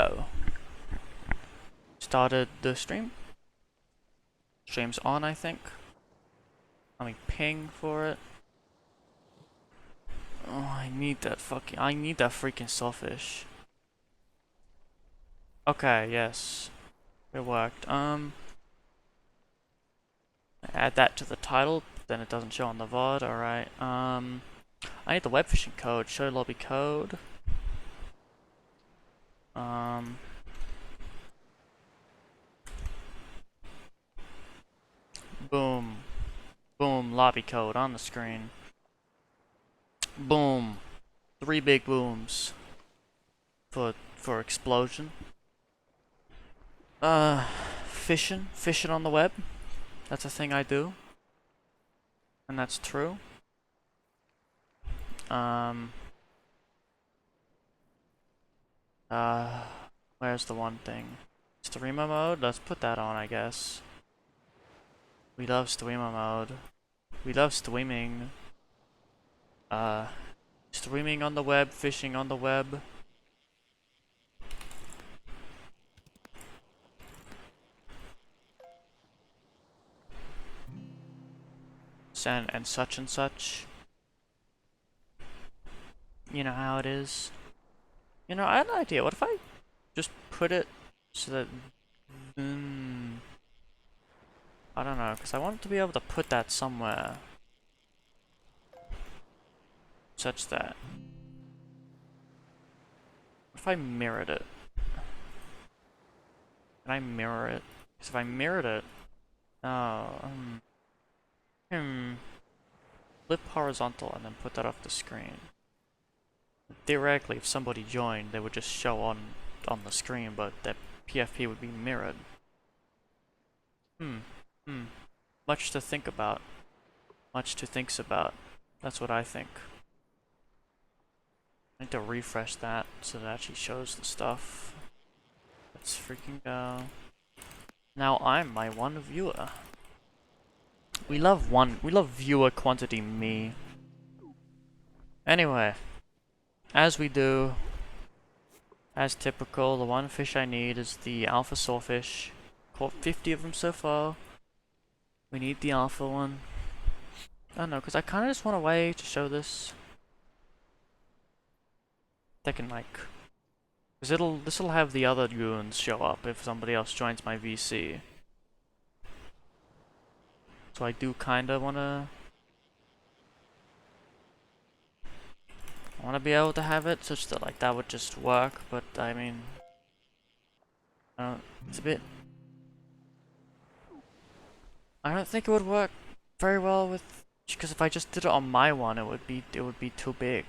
Oh. Started the stream. Stream's on, I think. Let me ping for it. Oh, I need that freaking sawfish. Okay, yes. It worked. Add that to the title, then it doesn't show on the VOD, alright. I need the webfishing code, show lobby code. Boom. Boom, lobby code on the screen. Boom. 3 big booms. For explosion. Fishing on the web. That's a thing I do. And that's true. Where's the one thing? Streamer mode? Let's put that on, I guess. We love streamer mode. We love streaming. Streaming on the web, fishing on the web. And such and such. You know how it is. You know, I had an idea. What if I just put it so that... I don't know, because I want to be able to put that somewhere. Such that... What if I mirrored it? Can I mirror it? Because if I mirrored it... Flip horizontal and then put that off the screen. Theoretically, if somebody joined, they would just show on the screen, but their PFP would be mirrored. Much to think about. Much to think about. That's what I think. I need to refresh that so that it actually shows the stuff. Let's freaking go. Now I'm my one viewer. We love viewer quantity me. Anyway, as we do, as typical, the one fish I need is the alpha sawfish. Caught 50 of them so far. We need the alpha one. I don't know, because I kind of just want a way to show this. They can like, because this'll have the other goons show up if somebody else joins my VC. So I do kind of want to be able to have it such that like that would just work, but I mean, it's a bit. I don't think it would work very well with, because if I just did it on my one, it would be too big.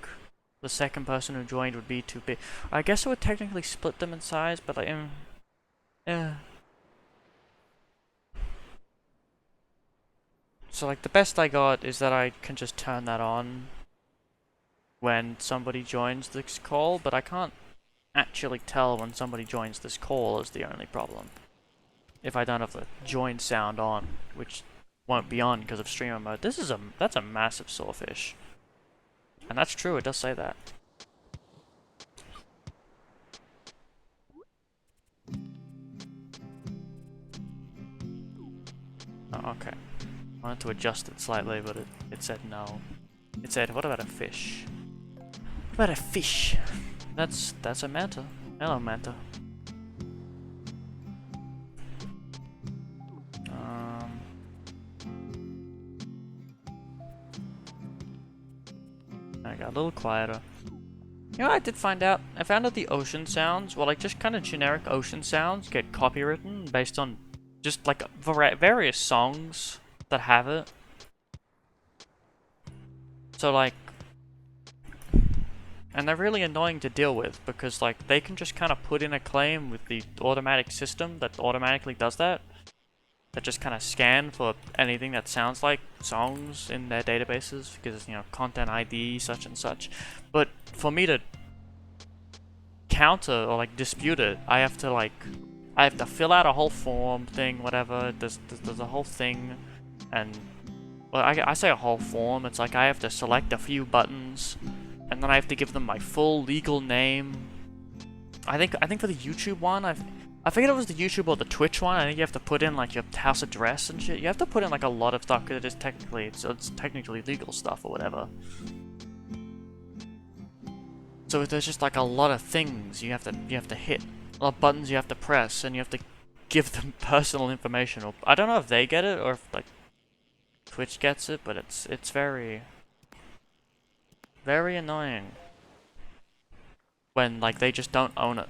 The second person who joined would be too big. I guess it would technically split them in size, but like, yeah. So like the best I got is that I can just turn that on when somebody joins this call, but I can't actually tell when somebody joins this call is the only problem. If I don't have the join sound on, which won't be on because of streamer mode. That's a massive sawfish. And that's true, it does say that. Oh, okay. I wanted to adjust it slightly, but it said no. It said, what about a fish? What about a fish? That's a manta. Hello, manta. I got a little quieter. You know what I did find out? I found out the ocean sounds, well, like just kind of generic ocean sounds get copywritten based on just like various songs that have it. So like, and they're really annoying to deal with because like they can just kind of put in a claim with the automatic system that automatically does that. That just kind of scan for anything that sounds like songs in their databases because, you know, content ID such and such. But for me to counter or like dispute it, I have to fill out a whole form thing, whatever. There's a whole thing, and well, I say a whole form. It's like I have to select a few buttons, and then I have to give them my full legal name, I think for the YouTube one, I forget it was the YouTube or the Twitch one. I think you have to put in like your house address and shit. You have to put in like a lot of stuff because it is technically it's technically legal stuff or whatever. So there's just like a lot of things you have to hit, a lot of buttons you have to press, and you have to give them personal information. Or I don't know if they get it or if like Twitch gets it, but it's very annoying when like they just don't own it.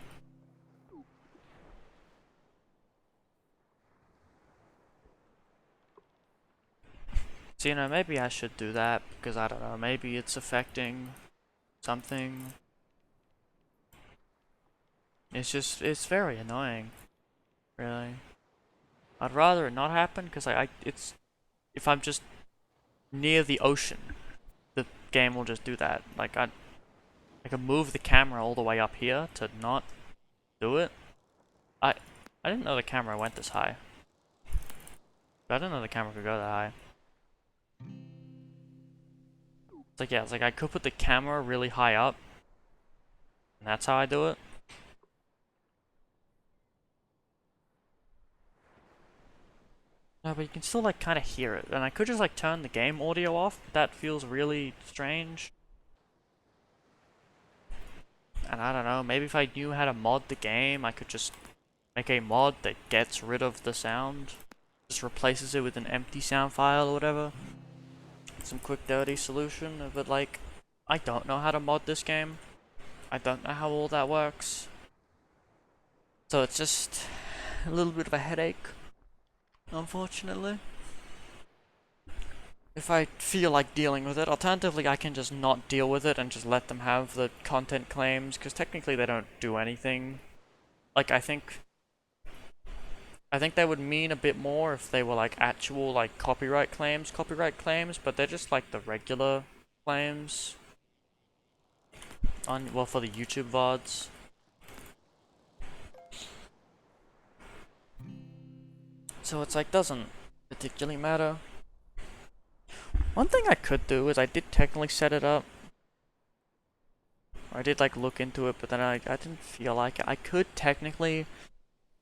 So you know, maybe I should do that because I don't know, maybe it's affecting something. It's very annoying, really. I'd rather it not happen because it's if I'm just near the ocean, the game will just do that. Like I can move the camera all the way up here to not do it. I didn't know the camera went this high. I didn't know the camera could go that high. It's like, yeah, it's like I could put the camera really high up, and that's how I do it. No, but you can still like kind of hear it, and I could just like turn the game audio off, but that feels really strange. And I don't know, maybe if I knew how to mod the game, I could just make a mod that gets rid of the sound, just replaces it with an empty sound file or whatever. Some quick dirty solution, but like, I don't know how to mod this game. I don't know how all that works. So it's just a little bit of a headache, unfortunately. If I feel like dealing with it, alternatively I can just not deal with it and just let them have the content claims, because technically they don't do anything. Like, I think they would mean a bit more if they were like actual like copyright claims, but they're just like the regular claims on, well, for the YouTube VODs. So it's like doesn't particularly matter. One thing I could do is I did technically set it up. I did like look into it, but then I didn't feel like it. I could technically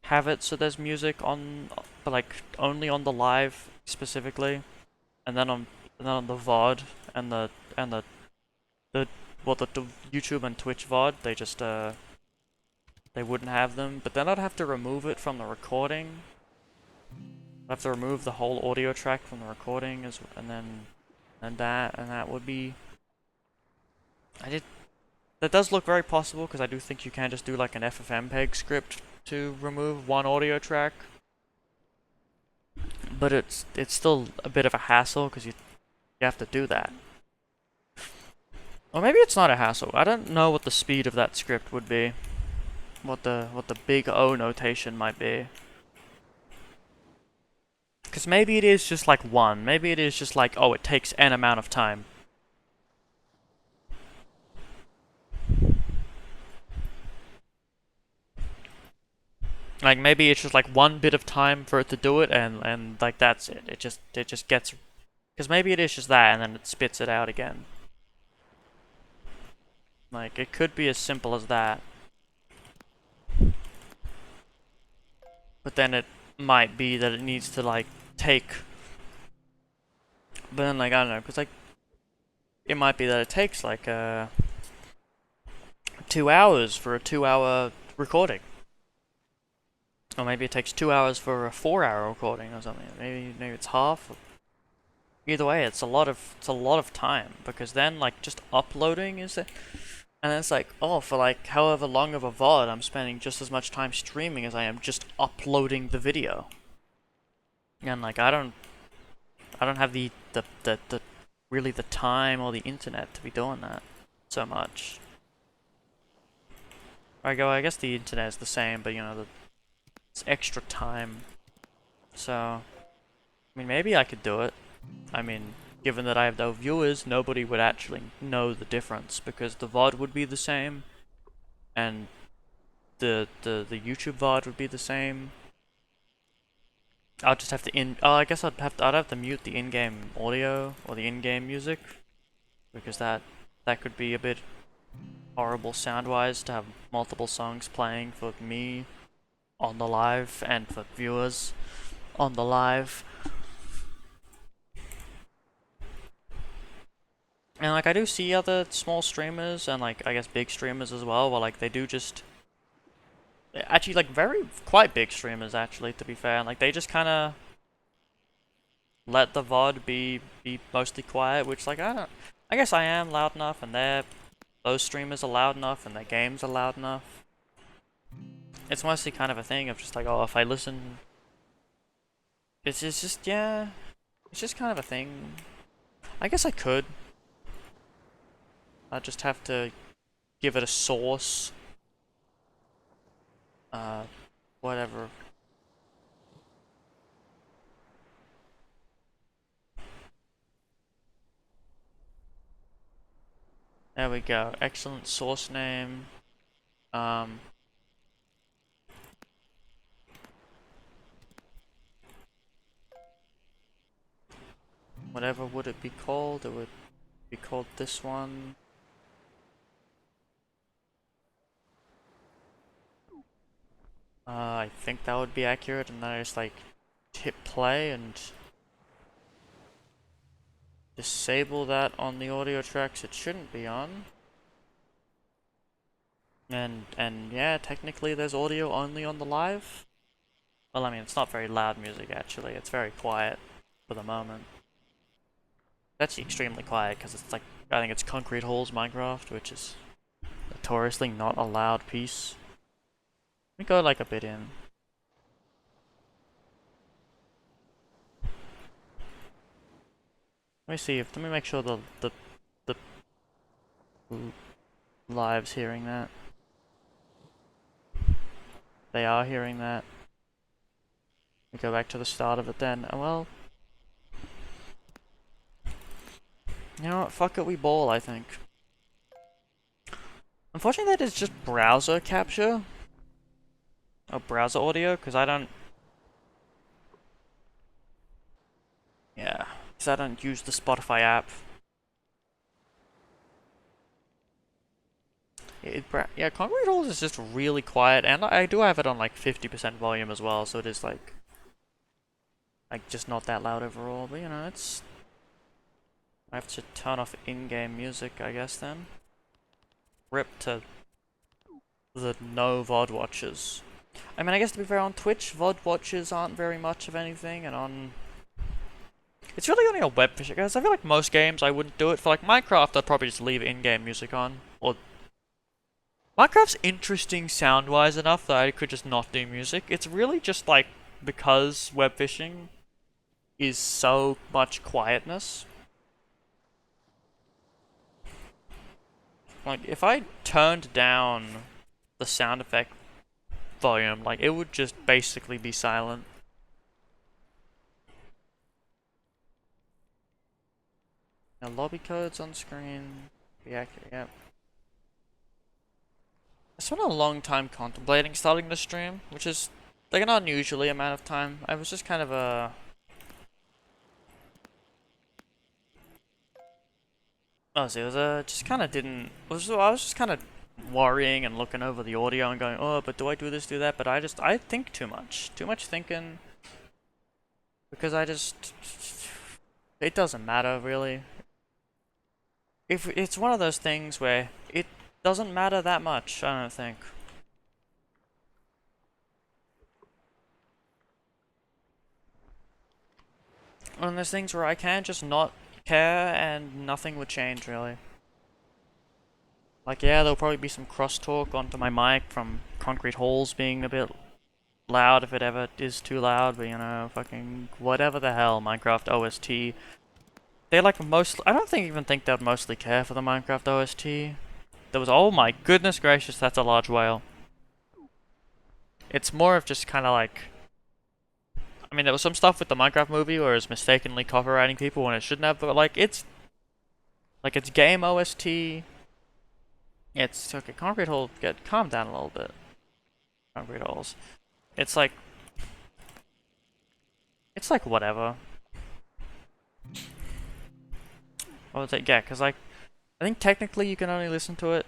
have it so there's music on, but like only on the live specifically, and then on the VOD and the well, the YouTube and Twitch VOD, they just they wouldn't have them. But then I'd have to remove it from the recording. I'd have to remove the whole audio track from the recording and that would be. That does look very possible because I do think you can just do like an FFmpeg script to remove one audio track. But it's still a bit of a hassle because you have to do that. Or maybe it's not a hassle. I don't know what the speed of that script would be. What the big O notation might be. Because maybe it is just like one. Maybe it is just like, oh, it takes N amount of time. Like maybe it's just like one bit of time for it to do it, and like that's it. It just gets, because maybe it is just that, and then it spits it out again. Like it could be as simple as that. But then it might be that it needs to like take. But then like I don't know, because like it might be that it takes like 2 hours for a 2-hour recording. Or maybe it takes 2 hours for a 4-hour recording or something. Maybe it's half. Either way, it's a lot of time, because then like just uploading is it, and then it's like, oh, for like however long of a VOD, I'm spending just as much time streaming as I am just uploading the video. And like I don't have the really the time or the internet to be doing that so much. I guess the internet is the same, but you know, it's extra time. So, I mean, maybe I could do it. I mean, given that I have no viewers, nobody would actually know the difference, because the VOD would be the same, and the YouTube VOD would be the same. I'll just have to I guess I'd have to mute the in-game audio or the in-game music, because that could be a bit horrible sound-wise to have multiple songs playing for me on the live and for viewers on the live. And like I do see other small streamers and like I guess big streamers as well, where like they do just actually like quite big streamers actually, to be fair, and like they just kind of let the VOD be mostly quiet, which like I guess I am loud enough, and those streamers are loud enough, and their games are loud enough. It's mostly kind of a thing of just like, oh, if I listen, it's just yeah, it's just kind of a thing. I guess I could. I just have to give it a source. Whatever. There we go. Excellent source name. Whatever would it be called? It would be called this one. I think that would be accurate, and then I just like hit play and disable that on the audio tracks it shouldn't be on. And yeah, technically there's audio only on the live. Well, I mean, it's not very loud music actually. It's very quiet for the moment. It's actually extremely quiet because it's like, I think it's Concrete Hall's Minecraft, which is notoriously not a loud piece. Let me go like a bit in. Let me see if, let me make sure the live's hearing that. They are hearing that. We go back to the start of it then. Oh, well. You know what? Fuck it, we ball, I think. Unfortunately, that is just browser capture. Oh, browser audio, because I don't... Yeah, because I don't use the Spotify app. Yeah, Concrete Halls is just really quiet, and I do have it on like 50% volume as well, so it is like just not that loud overall, but you know, it's... I have to turn off in-game music, I guess, then. Rip to the no VOD watchers. I mean, I guess to be fair, on Twitch, VOD watchers aren't very much of anything, and on... It's really only on Webfishing, guys. I feel like most games I wouldn't do it. For like Minecraft, I'd probably just leave in-game music on. Or... Minecraft's interesting sound-wise enough that I could just not do music. It's really just like, because Webfishing is so much quietness. Like, if I turned down the sound effect volume, like, it would just basically be silent. Now, lobby codes on screen. Be accurate, yep. I spent a long time contemplating starting the stream, which is, like, an unusually amount of time. I was just kind of oh, see, it was just kind of didn't... I was just kind of worrying and looking over the audio and going, oh, but do I do this, do that? But I think too much. Too much thinking. Because it doesn't matter, really. If it's one of those things where it doesn't matter that much, I don't think. And there's things where I can just not care and nothing would change, really. Like, yeah, there'll probably be some crosstalk onto my mic from Concrete Halls being a bit loud if it ever is too loud, but you know, fucking whatever the hell, Minecraft OST. They like I don't even think they'd mostly care for the Minecraft OST. There was, oh my goodness gracious, that's a large whale. It's more of just kind of like, I mean, there was some stuff with the Minecraft movie where it was mistakenly copywriting people when it shouldn't have, but like, it's game OST. It's okay. Concrete Hall, calm down a little bit. Concrete Halls. It's like whatever. I would say, yeah, because like, I think technically you can only listen to it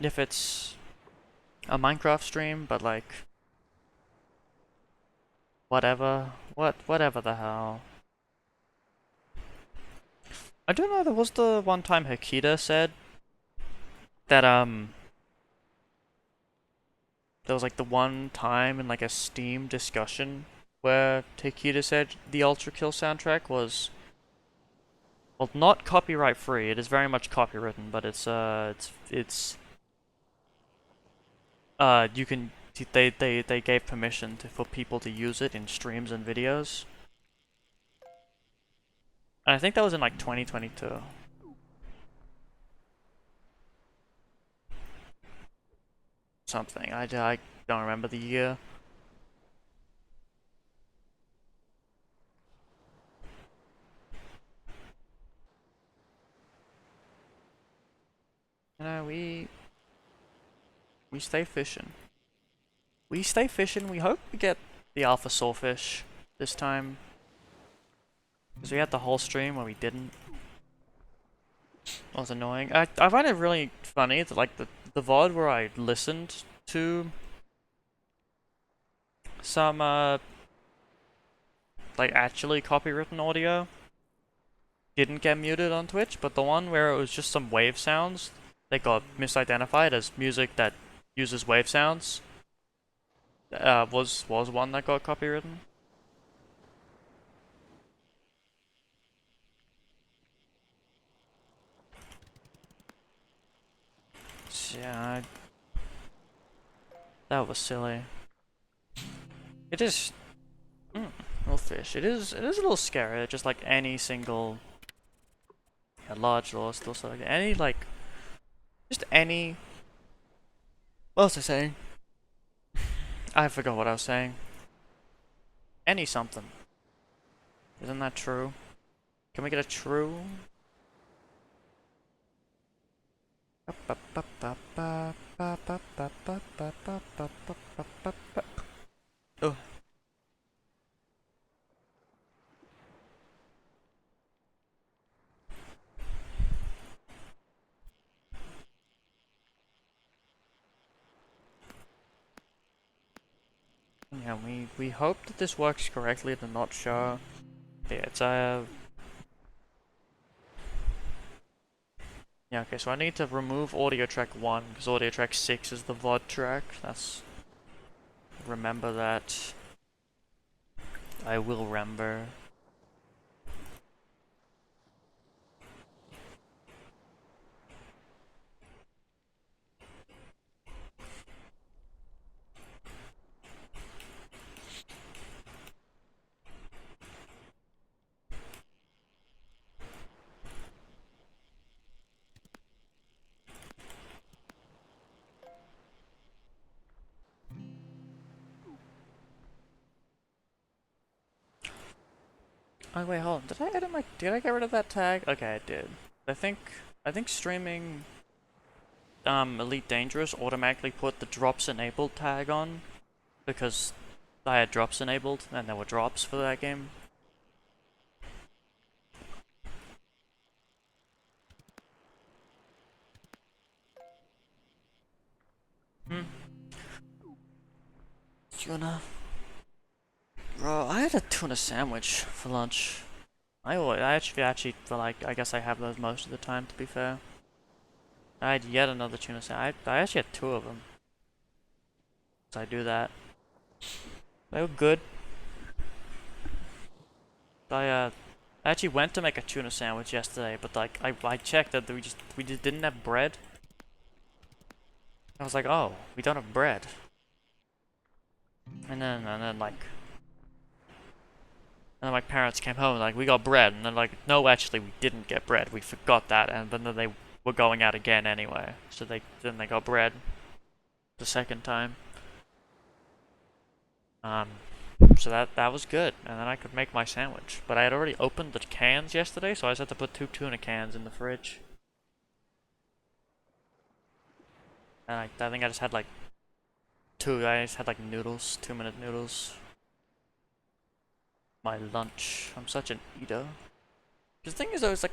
if it's a Minecraft stream, but like whatever the hell. I don't know, there was the one time Hikita said that there was like the one time in like a Steam discussion where Hikita said the Ultra Kill soundtrack was, well, not copyright free. It is very much copywritten, but you can, they gave permission for people to use it in streams and videos. And I think that was in like 2022. Something. I don't remember the year. You know, we stay fishing. We stay fishing. We hope we get the alpha sawfish this time. Because we had the whole stream where we didn't. That was annoying. I find it really funny that like the VOD where I listened to some like actually copywritten audio didn't get muted on Twitch, but the one where it was just some wave sounds that got misidentified as music that uses wave sounds was one that got copywritten. So, yeah, that was silly. It is little fish. It is a little scary. Just like any single large lure, still so like any like just any. What was I saying? I forgot what I was saying. Any something. Isn't that true? Can we get a true? Oh. Yeah, we hope that this works correctly to not show. Yeah, it's yeah, okay, so I need to remove audio track 1 because audio track 6 is the VOD track. That's, remember that. I will remember. Oh wait, hold on. Did I edit my? Did I get rid of that tag? Okay, I did. I think streaming Elite Dangerous automatically put the drops enabled tag on because I had drops enabled and there were drops for that game. Tuna. Bro, I had a tuna sandwich for lunch. I actually feel like I guess I have those most of the time, to be fair. I had yet another tuna sandwich. I actually had 2 of them. So I do that. They were good. I actually went to make a tuna sandwich yesterday, but like I checked that we just didn't have bread. I was like, oh, we don't have bread. And then my parents came home and like, we got bread, and then like, no, actually we didn't get bread. We forgot that, and then they were going out again anyway. So they got bread the second time. So that was good, and then I could make my sandwich. But I had already opened the cans yesterday, so I just had to put 2 tuna cans in the fridge. And I think I just had like 2. I just had like noodles, 2-minute noodles. My lunch. I'm such an eater. The thing is, though, it's like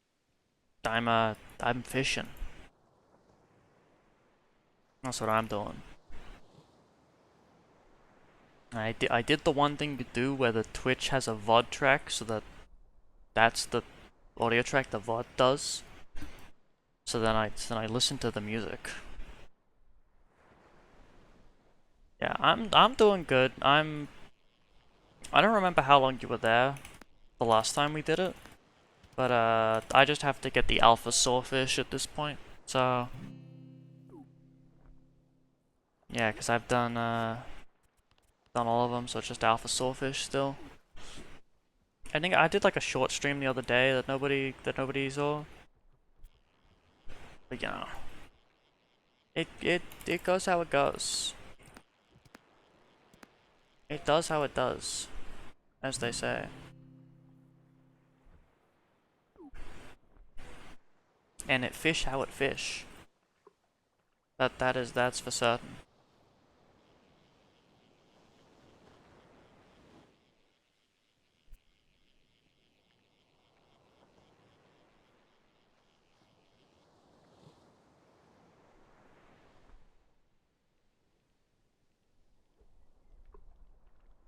I'm fishing. That's what I'm doing. I did the one thing you do where the Twitch has a VOD track, so that's the audio track the VOD does. So then I listen to the music. Yeah, I'm doing good. I don't remember how long you were there the last time we did it, but I just have to get the alpha sawfish at this point. So yeah, because I've done all of them, so it's just alpha sawfish still. I think I did like a short stream the other day that nobody saw. But you know, it goes how it goes. It does how it does, as they say. And it fish how it fish. That's for certain.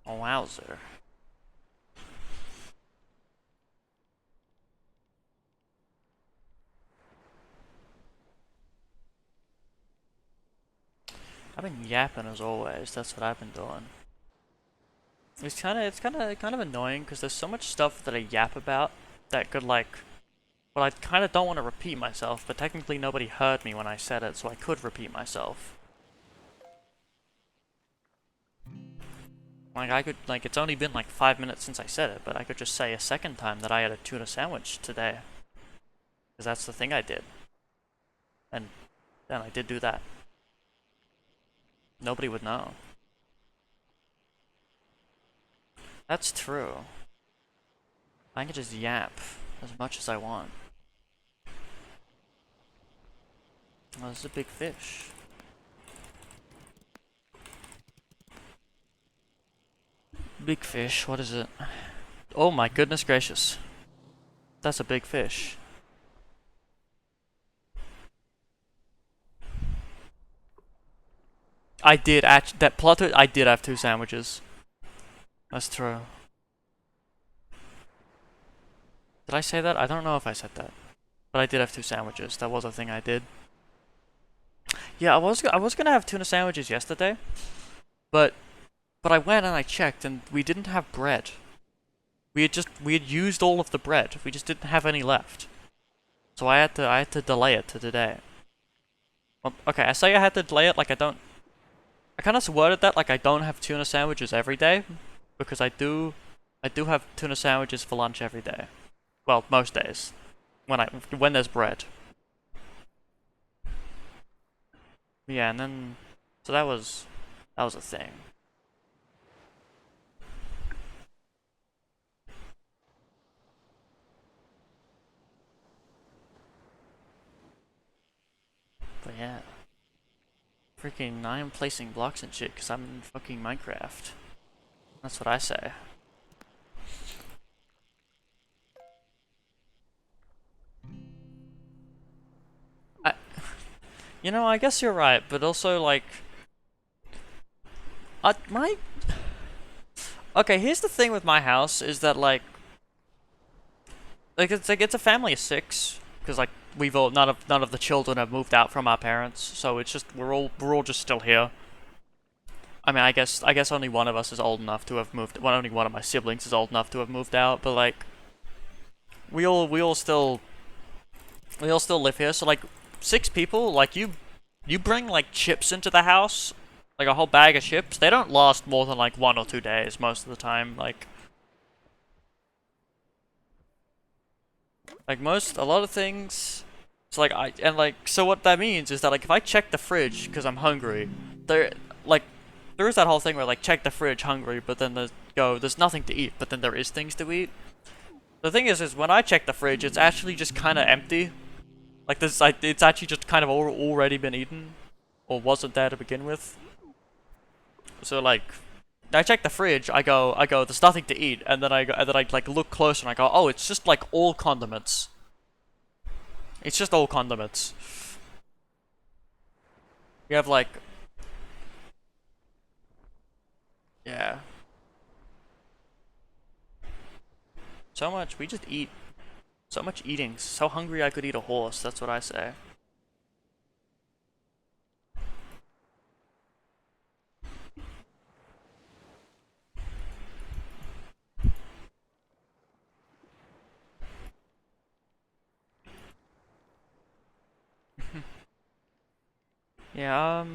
Oh, wowzer. I've been yapping as always. That's what I've been doing. It's kind of annoying because there's so much stuff that I yap about that could like. Well, I kind of don't want to repeat myself, but technically nobody heard me when I said it, so I could repeat myself. Like, I could, like, it's only been like 5 minutes since I said it, but I could just say a second time that I had a tuna sandwich today. Because that's the thing I did. And then I did do that. Nobody would know. That's true. I can just yap as much as I want. Oh, this is a big fish. Big fish, what is it? Oh my goodness gracious. That's a big fish. I did actually, that plot twist, I did have 2 sandwiches. That's true. Did I say that? I don't know if I said that. But I did have 2 sandwiches. That was a thing I did. Yeah, I was gonna have tuna sandwiches yesterday. But I went and I checked and we didn't have bread. We had used all of the bread. We just didn't have any left. So I had to delay it to today. Well, okay, I say I had to delay it like I kind of worded that like I don't have tuna sandwiches every day, because I do have tuna sandwiches for lunch every day. Well, most days, when there's bread. Yeah, and then so that was a thing. But yeah, freaking I am placing blocks and shit because I'm in fucking Minecraft. That's what I say. You know, I guess you're right, but also like, okay, here's the thing with my house is that like it's a family of 6 because like none of the children have moved out from our parents, so it's just we're all just still here. I mean, I guess only one of us is old enough to have moved. Well, only one of my siblings is old enough to have moved out, but like we all still live here. So like 6 people, like you bring like chips into the house, like a whole bag of chips. They don't last more than like 1 or 2 days most of the time. Like a lot of things. So like so what that means is that like if I check the fridge because I'm hungry, there is that whole thing where like check the fridge hungry, but then there's nothing to eat, but then there is things to eat. The thing is when I check the fridge, it's actually just kind of empty. Like it's actually just kind of already been eaten, or wasn't there to begin with. So like, I check the fridge. I go. There's nothing to eat, and then I like look closer and I go, oh, it's just like all condiments. It's just all condiments. We have like, yeah, so much. We just eat so much eating. So hungry I could eat a horse. That's what I say. Yeah.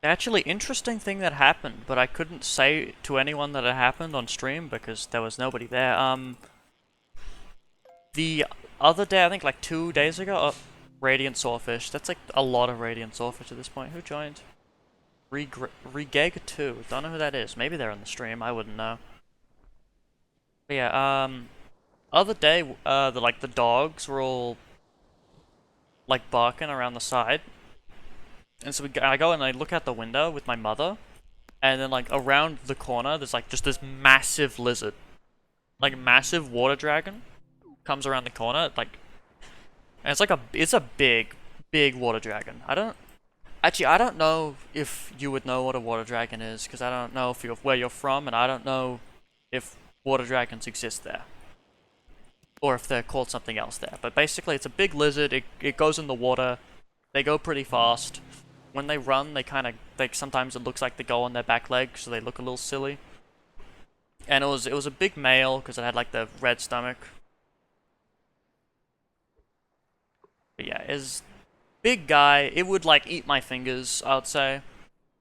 Actually, interesting thing that happened, but I couldn't say to anyone that it happened on stream because there was nobody there. The other day, I think like 2 days ago, radiant sawfish. That's like a lot of radiant sawfish at this point. Who joined? Regeg2. Don't know who that is. Maybe they're on the stream. I wouldn't know. But yeah, other day, the dogs were all like barking around the side, and so I go and I look out the window with my mother, and then like around the corner, there's like just this massive lizard, like massive water dragon, comes around the corner, like, and it's a big water dragon. I don't know if you would know what a water dragon is, because I don't know if where you're from, and I don't know if water dragons exist there, or if they're called something else there. But basically, it's a big lizard. It goes in the water. They go pretty fast. When they run, sometimes it looks like they go on their back legs, so they look a little silly. And it was a big male because it had like the red stomach. But yeah, it's big guy. It would like eat my fingers, I would say.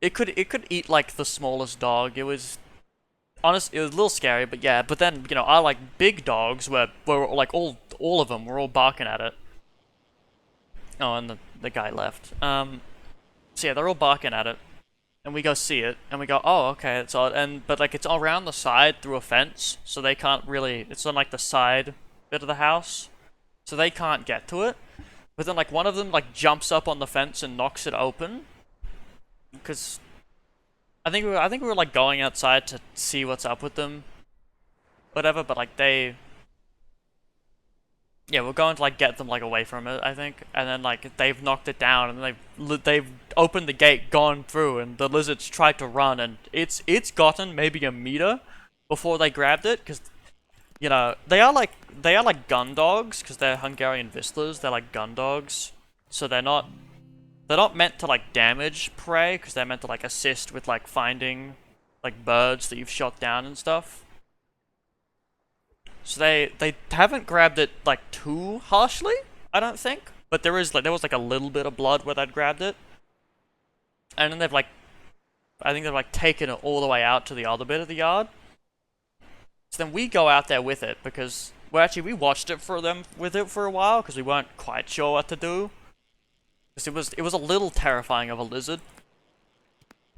It could eat like the smallest dog. It was it was a little scary, but yeah. But then I like big dogs were like all of them were all barking at it. Oh, and the guy left. So yeah, they're all barking at it, and we go see it, and we go, oh, okay, it's odd, but like it's around the side through a fence, so they can't really. It's on like the side bit of the house, so they can't get to it. But then like one of them like jumps up on the fence and knocks it open, because I think we were like going outside to see what's up with them, whatever. But like yeah, we're going to like get them like away from it, I think, and then like they've knocked it down, and they've opened the gate, gone through, and the lizards tried to run, and it's gotten maybe a meter before they grabbed it, because they are like gun dogs, because they're Hungarian Vistas. They're like gun dogs, so they're not meant to like damage prey, because they're meant to like assist with like finding like birds that you've shot down and stuff. So they haven't grabbed it like too harshly, I don't think. But there was like a little bit of blood where they'd grabbed it, and then I think they've like taken it all the way out to the other bit of the yard. So then we go out there with it, because we watched it for them with it for a while, because we weren't quite sure what to do. Because it was a little terrifying of a lizard.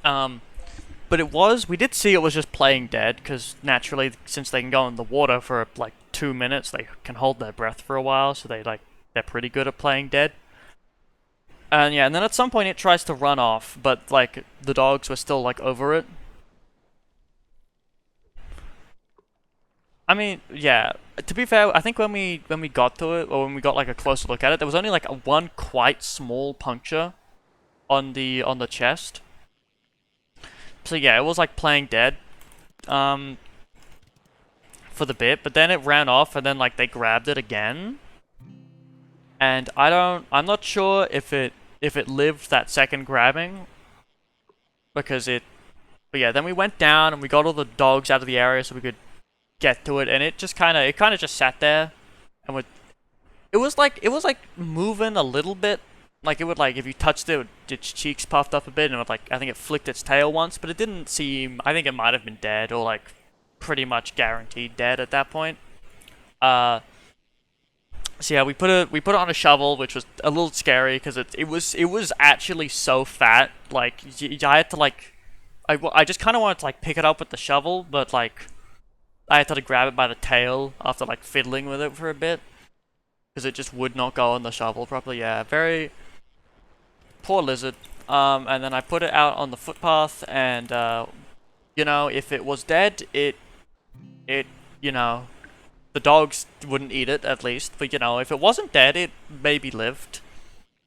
But we did see it was just playing dead, because naturally, since they can go in the water for like 2 minutes, they can hold their breath for a while, so they're pretty good at playing dead. And yeah, and then at some point it tries to run off, but like the dogs were still like over it. I mean, yeah. To be fair, I think when we got to it, or when we got like a closer look at it, there was only like one quite small puncture on the chest. So yeah, it was like playing dead, for the bit, but then it ran off, and then like they grabbed it again, and I'm not sure if it lived that second grabbing, but yeah, then we went down and we got all the dogs out of the area so we could get to it, and it kind of just sat there, and it was like moving a little bit. Like, it would, like, if you touched it, its cheeks puffed up a bit, and it would, like, I think it flicked its tail once, but it didn't seem. I think it might have been dead, or, like, pretty much guaranteed dead at that point. So yeah, we put it on a shovel, which was a little scary, because it was actually so fat. Like, I had to, like, I just kind of wanted to, like, pick it up with the shovel, but, like, I had to, like, grab it by the tail after, like, fiddling with it for a bit, because it just would not go on the shovel properly. Yeah, very poor lizard. And then I put it out on the footpath, and if it was dead, it The dogs wouldn't eat it, at least. But, you know, if it wasn't dead, it maybe lived.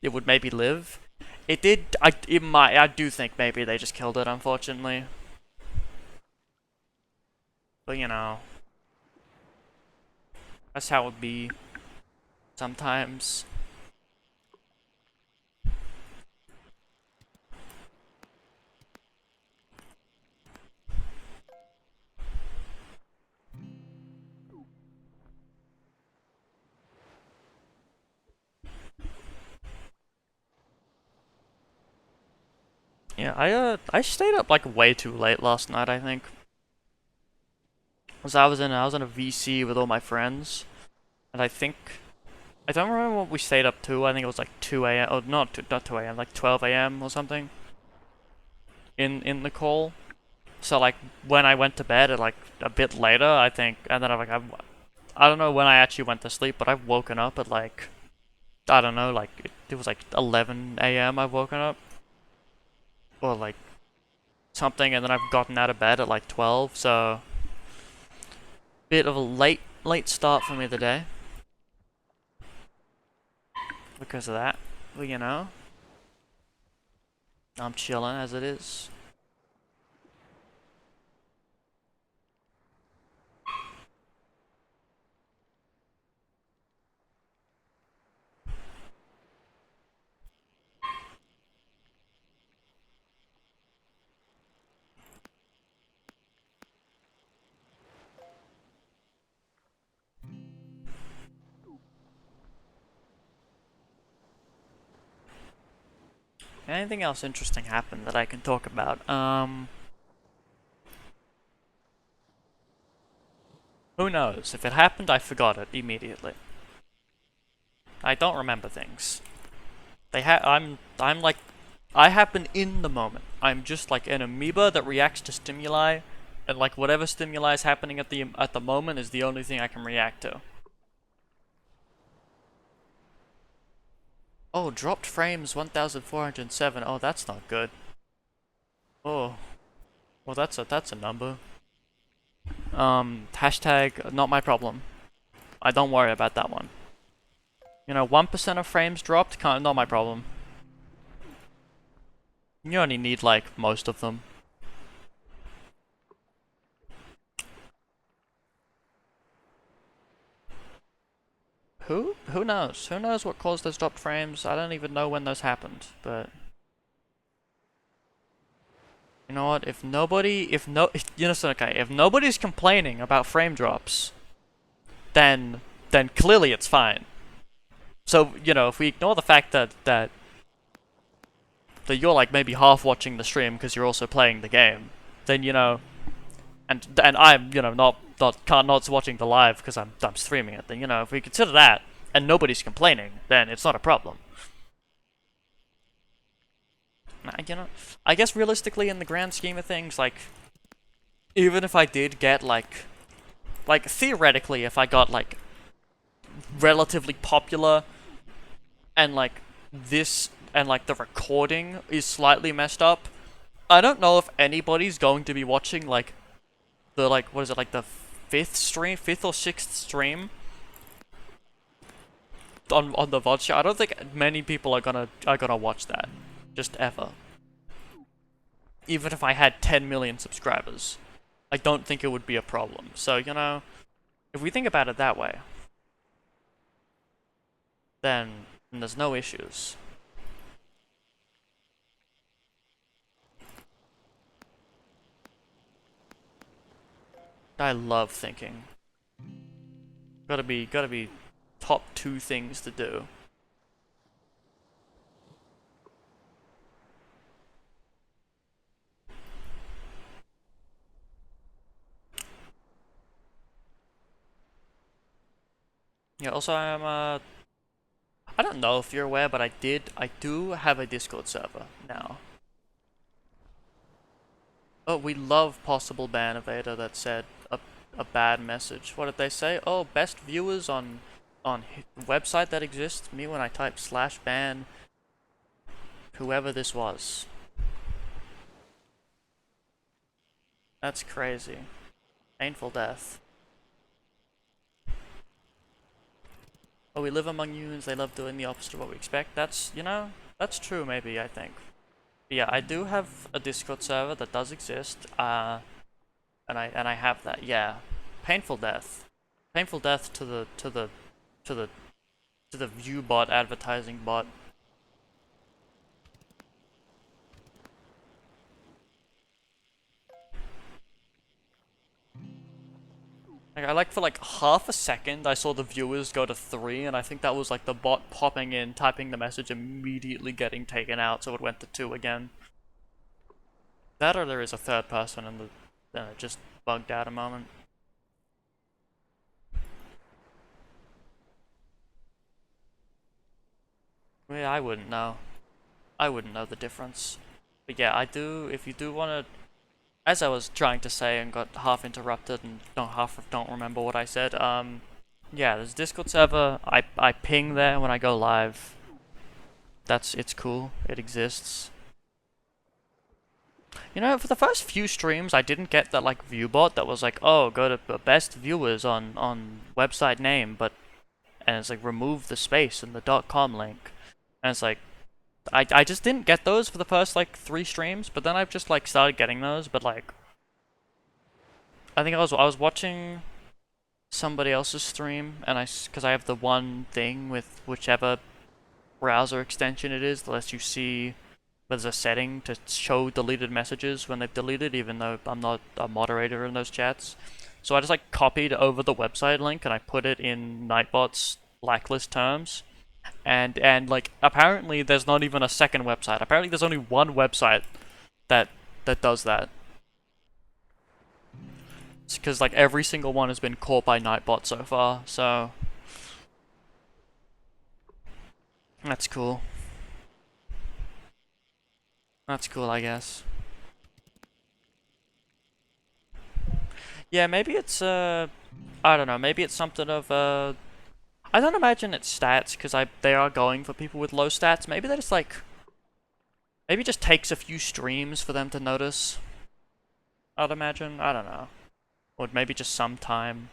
It would maybe live. It did. I do think maybe they just killed it, unfortunately. But, you know, that's how it be sometimes. Yeah, I stayed up like way too late last night, I think. Cause I was in a VC with all my friends, and I don't remember what we stayed up to. I think it was like 2 a.m. Oh, not 2 a.m. Like 12 a.m. or something. In the call. So like when I went to bed at like a bit later, I think, and then I don't know when I actually went to sleep, but I've woken up at like I don't know, like it was like 11 a.m. I've woken up, or like something, and then I've gotten out of bed at like 12. So bit of a late start for me today because of that. But you know, I'm chilling as it is. Anything else interesting happened that I can talk about? Who knows? If it happened, I forgot it immediately. I don't remember things. I'm like, I happen in the moment. I'm just like an amoeba that reacts to stimuli, and like whatever stimuli is happening at the moment is the only thing I can react to. Oh, dropped frames 1,407. Oh, that's not good. Oh, well that's a number. Hashtag not my problem. I don't worry about that one. You know, 1% of frames dropped, not my problem. You only need like most of them. Who knows? Who knows what caused those dropped frames? I don't even know when those happened, but you know what? If nobody, if no, if, you know, so okay, if nobody's complaining about frame drops, then clearly it's fine. So you know, if we ignore the fact that you're like maybe half watching the stream because you're also playing the game, then you know, and I'm you know not watching the live because I'm streaming it. Then you know, if we consider that and nobody's complaining, then it's not a problem. You know, I guess realistically, in the grand scheme of things, like even if I did get like theoretically, if I got like relatively popular and like this and like the recording is slightly messed up, I don't know if anybody's going to be watching like the like what is it like the fifth or sixth stream on the VOD show. I don't think many people are gonna watch that just ever. Even if I had 10 million subscribers, I don't think it would be a problem. So you know, if we think about it that way, then there's no issues. I love thinking. Gotta be top two things to do. Yeah, also I don't know if you're aware, but I do have a Discord server now. Oh, we love possible ban evader that said a bad message. What did they say? Oh, best viewers on website that exists. Me when I type /ban whoever this was. That's crazy. Painful death. Oh, we live among humans, they love doing the opposite of what we expect. That's, you know, that's true maybe, I think. But yeah, I do have a Discord server that does exist, and I have that, yeah. Painful death. Painful death to the view bot, advertising bot. Like, I like for like half a second I saw the viewers go to 3, and I think that was like the bot popping in, typing the message, immediately getting taken out, so it went to 2 again. That or there is a third person and then it just bugged out a moment. Yeah, I wouldn't know. I wouldn't know the difference. But yeah, I do, if you do want to, as I was trying to say and got half interrupted and don't remember what I said, yeah, there's a Discord server, I ping there when I go live. It's cool, it exists. You know, for the first few streams, I didn't get that like view bot that was like, oh, go to the best viewers on website name, but and it's like remove the space in the .com link, and it's like I just didn't get those for the first like 3 streams, but then I've just like started getting those, but like I think I was watching somebody else's stream, and because I have the one thing with whichever browser extension it is that lets you see. There's a setting to show deleted messages when they've deleted, even though I'm not a moderator in those chats. So I just like copied over the website link and I put it in Nightbot's blacklist terms. And like apparently there's not even a second website. Apparently there's only one website that does that. It's because like every single one has been caught by Nightbot so far. So that's cool. That's cool, I guess. Yeah, maybe it's I don't know. Maybe it's something of I don't imagine it's stats because they are going for people with low stats. Maybe they just like maybe it just takes a few streams for them to notice. I'd imagine. I don't know. Or maybe just some time.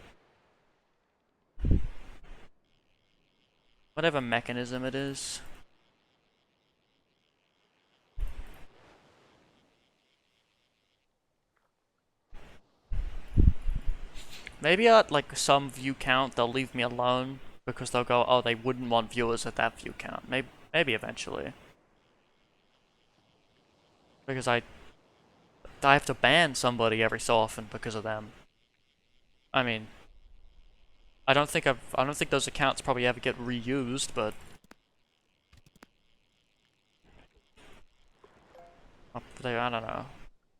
Whatever mechanism it is. Maybe at like some view count they'll leave me alone because they'll go, oh, they wouldn't want viewers at that view count. Maybe eventually. Because I have to ban somebody every so often because of them. I mean, I don't think those accounts probably ever get reused, but I don't know.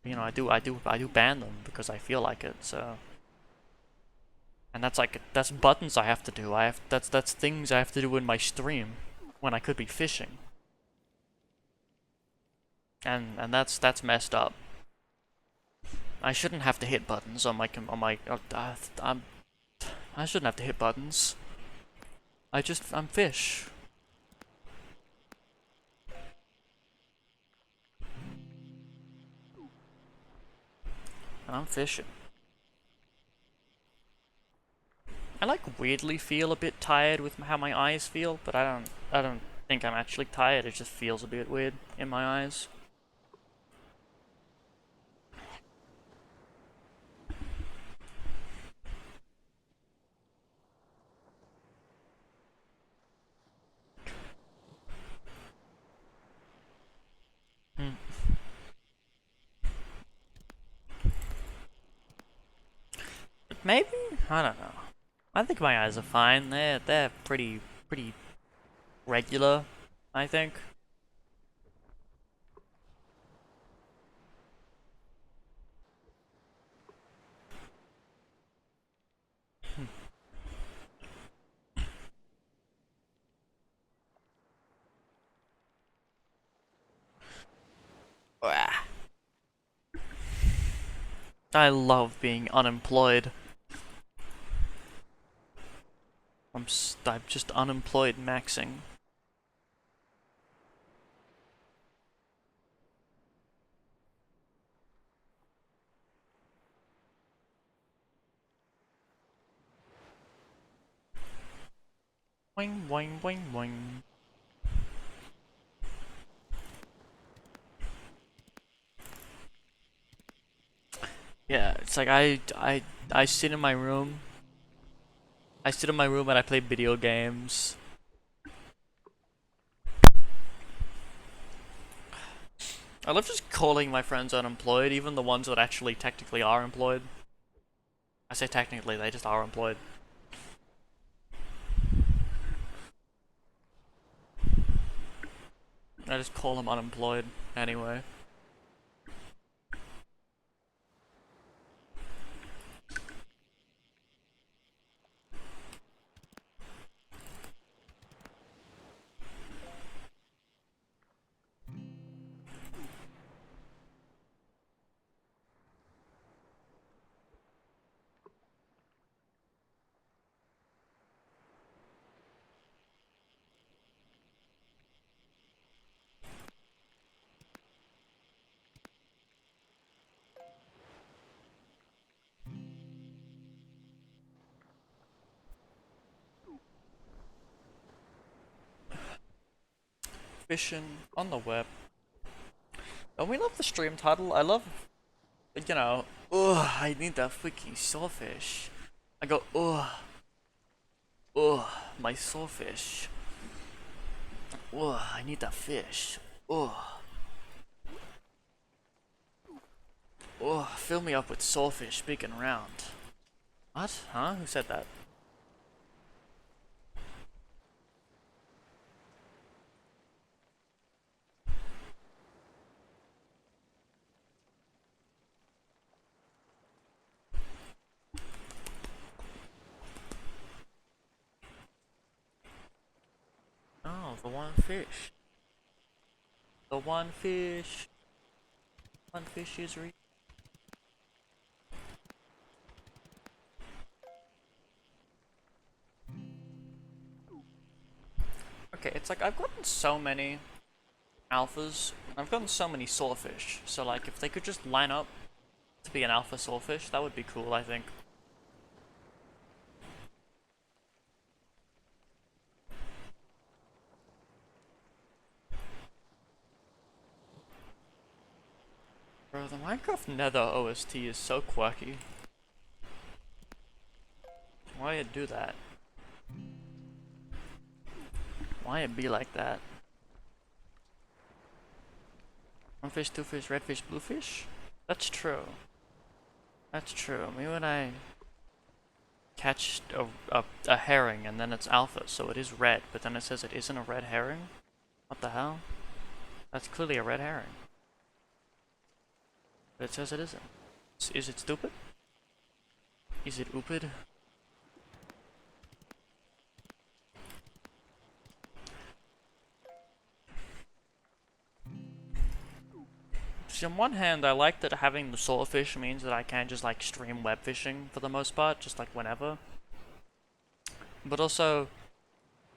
You know, I do ban them because I feel like it. So, and that's buttons I have to do. That's things I have to do in my stream when I could be fishing. And that's messed up. I shouldn't have to hit buttons on my I shouldn't have to hit buttons. I'm fish. And I'm fishing. I like weirdly feel a bit tired with how my eyes feel, but I don't think I'm actually tired. It just feels a bit weird in my eyes. Hmm. Maybe? I don't know. I think my eyes are fine. They're pretty regular, I think. I love being unemployed. I'm just unemployed maxing. Boing, boing, boing, boing. Yeah, it's like I sit in my room. I sit in my room and I play video games. I love just calling my friends unemployed, even the ones that actually technically are employed. I say technically, they just are employed. I just call them unemployed anyway. Fishing on the web. Don't we love the stream title? I love, you know, ugh, I need that freaking sawfish. I go, ugh, ugh, my sawfish. Ugh, I need that fish. Ugh. Ugh, fill me up with sawfish big and round. What? Huh? Who said that? Oh, the one fish. The one fish. One fish is re- Okay, it's like I've gotten so many alphas. I've gotten so many sawfish. So like if they could just line up to be an alpha sawfish, that would be cool, I think. Bro, the Minecraft Nether OST is so quirky. Why it do that? Why it be like that? One fish, two fish, red fish, blue fish? That's true. That's true. Me when I catch a herring and then it's alpha, so it is red, but then it says it isn't a red herring? What the hell? That's clearly a red herring. But it says it isn't. Is it stupid? Is it oopid? See, on one hand, I like that having the sawfish means that I can just like stream web fishing for the most part, just like whenever. But also,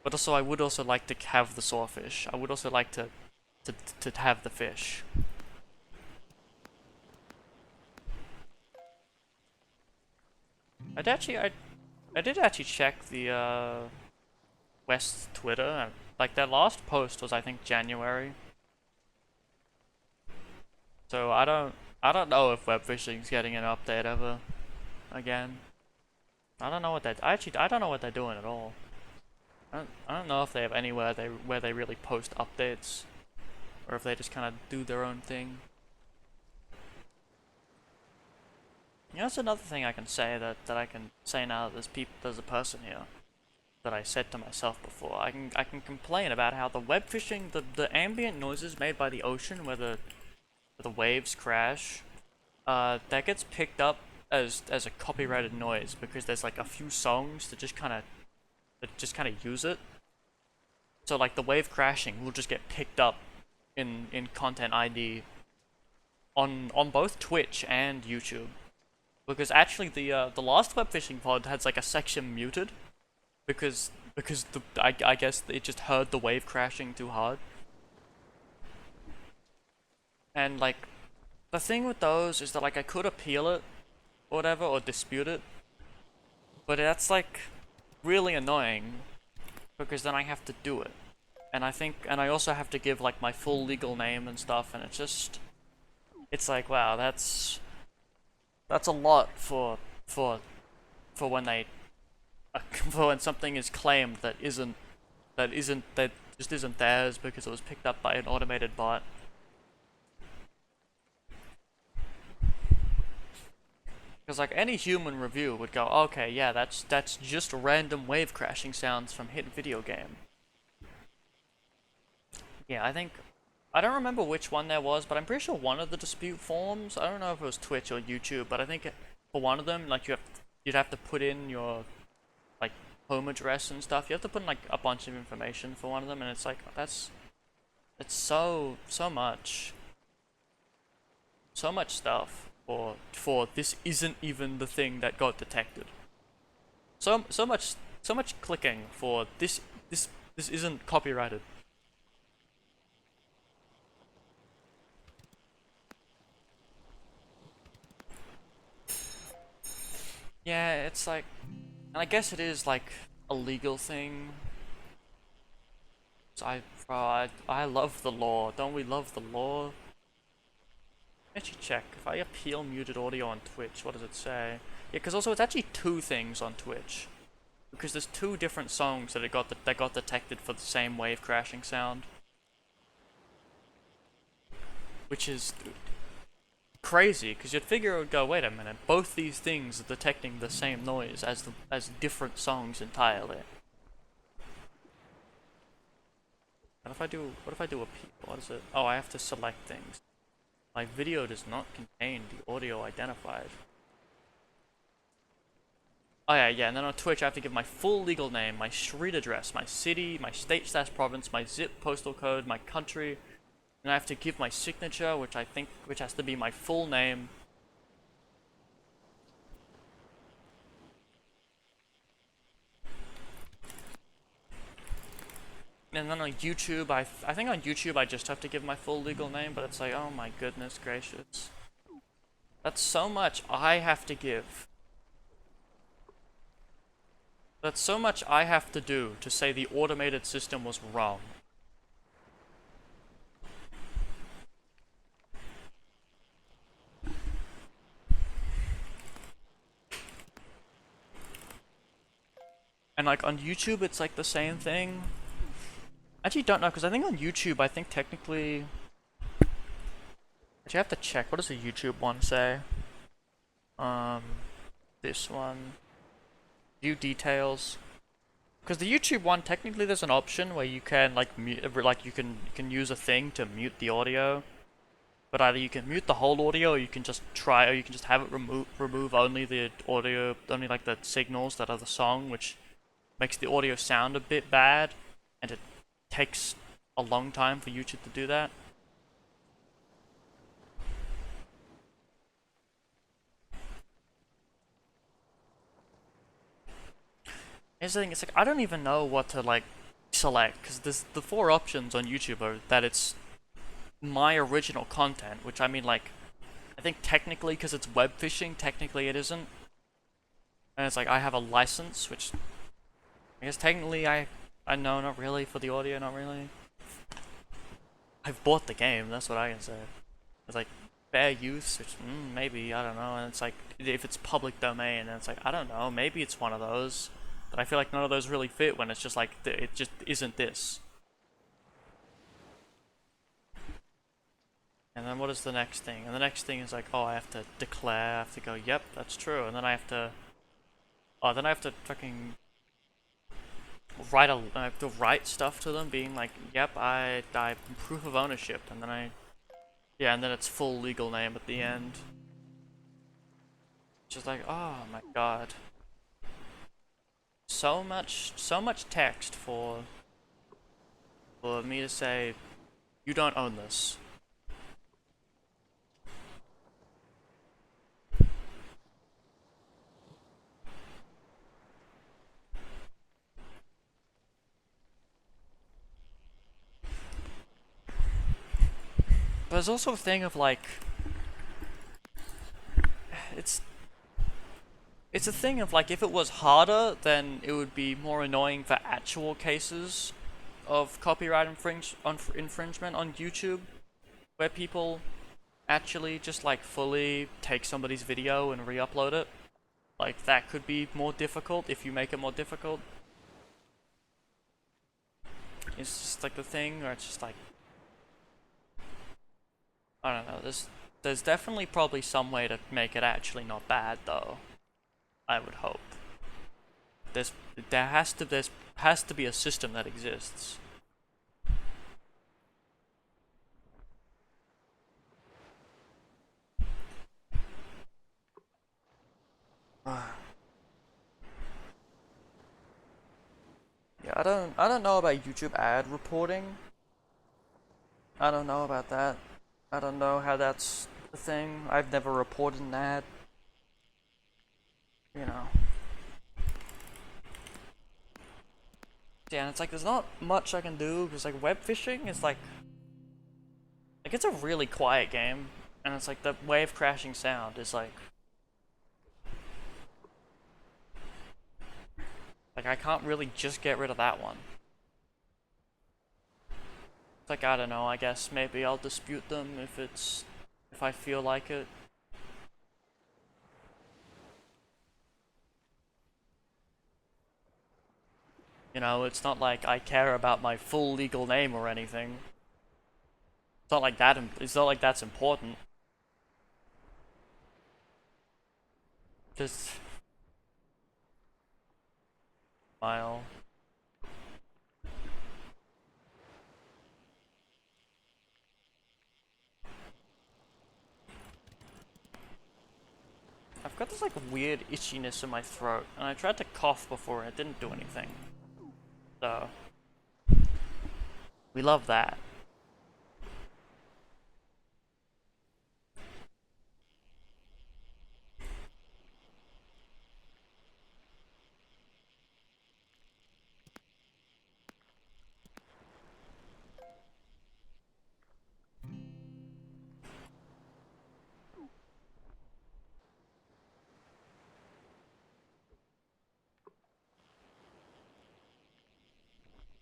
I would also like to have the sawfish. I would also like to have the fish. I did actually check the West Twitter. And, like their last post was I think January. So I don't know if web fishing's getting an update ever again. I don't know what that I don't know what they're doing at all. I don't know if they have anywhere where they really post updates, or if they just kind of do their own thing. You know, that's another thing I can say that I can say now that there's a person here that I said to myself before. I can complain about how the web fishing, the ambient noises made by the ocean where the waves crash, that gets picked up as a copyrighted noise because there's like a few songs that just kind of use it. So like the wave crashing will just get picked up in content ID on both Twitch and YouTube. Because actually the last web fishing pod has like a section muted because I guess it just heard the wave crashing too hard. And like the thing with those is that like I could appeal it or whatever or dispute it, but that's like really annoying because then I have to do it. And I also have to give like my full legal name and stuff, and it's like, wow, that's a lot for for when they for when something is claimed that just isn't theirs because it was picked up by an automated bot. Because like any human review would go, okay, yeah, that's just random wave crashing sounds from hit video game. Yeah, I don't remember which one there was, but I'm pretty sure one of the dispute forums, I don't know if it was Twitch or YouTube, but I think for one of them, like you'd have to put in your like home address and stuff. You have to put in like a bunch of information for one of them, and it's like it's so much stuff for this isn't even the thing that got detected. So much clicking for this isn't copyrighted. Yeah, it's like, and I guess it is like a legal thing. So I love the law. Don't we love the law? Actually check. If I appeal muted audio on Twitch, what does it say? Yeah, because also it's actually two things on Twitch. Because there's two different songs that got detected for the same wave crashing sound. Which is crazy, because you'd figure it would go, wait a minute, both these things are detecting the same noise as different songs entirely. What if I do a what is it? Oh, I have to select things. My video does not contain the audio identified. Oh yeah, and then on Twitch I have to give my full legal name, my street address, my city, my state/province, my zip postal code, my country, and I have to give my signature, which has to be my full name. And then on YouTube, I think on YouTube I just have to give my full legal name, but it's like, oh my goodness gracious. That's so much I have to give. That's so much I have to do to say the automated system was wrong. And like on YouTube, it's like the same thing. I actually don't know, because I think on YouTube, I think technically... Actually, I have to check. What does the YouTube one say? This one. View details. Because the YouTube one, technically there's an option where you can like mute, like you can use a thing to mute the audio. But either you can mute the whole audio, or you can just have it remove only the audio, only like the signals that are the song, which makes the audio sound a bit bad, and it takes a long time for YouTube to do that. Here's the thing, it's like I don't even know what to like select, because the four options on YouTube are that it's my original content, which I mean, like, I think technically, because it's web fishing, technically it isn't. And it's like I have a license, which I guess technically I know, not really, for the audio, not really. I've bought the game, that's what I can say. It's like fair use, which maybe, I don't know. And it's like if it's public domain, and it's like I don't know, maybe it's one of those. But I feel like none of those really fit when it's just like it just isn't this. And then what is the next thing? And the next thing is like, oh, I have to declare, I have to go, yep, that's true. And then I have to, oh, then I have to fucking I have to write stuff to them being like, yep, I proof of ownership. And then yeah, and then it's full legal name at the end. Just like, oh my god. So much text for me to say, you don't own this. But there's also a thing of like, it's It's a thing of like, if it was harder, then it would be more annoying for actual cases of copyright infringement on YouTube, where people actually just like fully take somebody's video and re-upload it. Like, that could be more difficult if you make it more difficult. It's just like the thing, or it's just like, I don't know, there's definitely probably some way to make it actually not bad though. I would hope. There's there has to be a system that exists. Yeah, I don't know about YouTube ad reporting. I don't know about that. I don't know how that's the thing. I've never reported an ad. You know. Yeah, and it's like there's not much I can do because like web fishing is like it's a really quiet game, and it's like the wave crashing sound is like I can't really just get rid of that one. It's like, I don't know, I guess maybe I'll dispute them if I feel like it. You know, it's not like I care about my full legal name or anything. It's not like that. It's not like that's important. Just smile. I've got this like weird itchiness in my throat, and I tried to cough before and it didn't do anything. So we love that.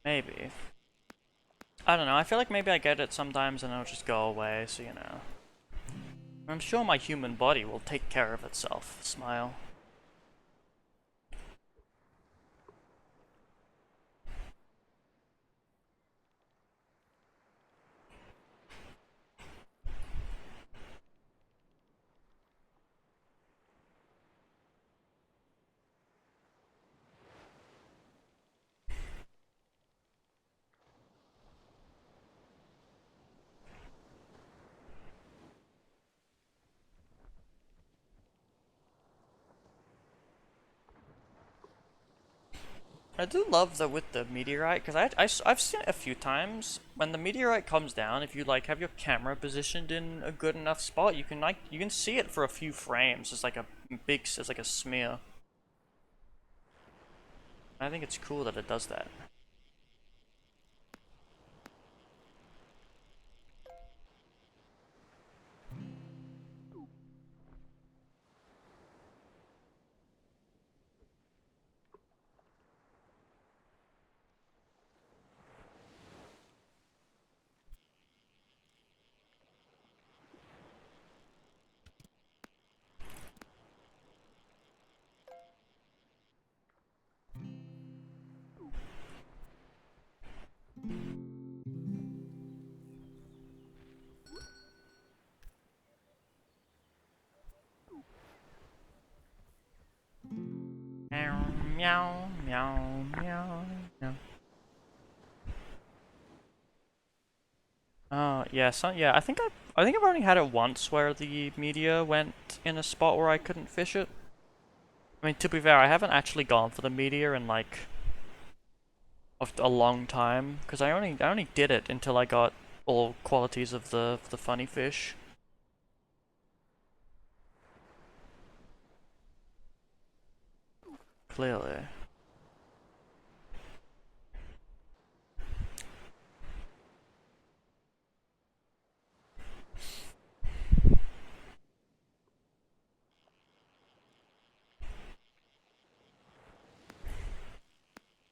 Maybe. I don't know. I feel like maybe I get it sometimes and it'll just go away. So you know. I'm sure my human body will take care of itself. Smile. I do love that with the meteorite, because I've seen it a few times. When the meteorite comes down, if you like have your camera positioned in a good enough spot, you can see it for a few frames. It's like it's like a smear. I think it's cool that it does that. Meow, meow, meow, meow, meow. Yeah, yeah. I think I've only had it once where the meteor went in a spot where I couldn't fish it. I mean, to be fair, I haven't actually gone for the meteor in like a long time because I only did it until I got all qualities of the funny fish. Clearly.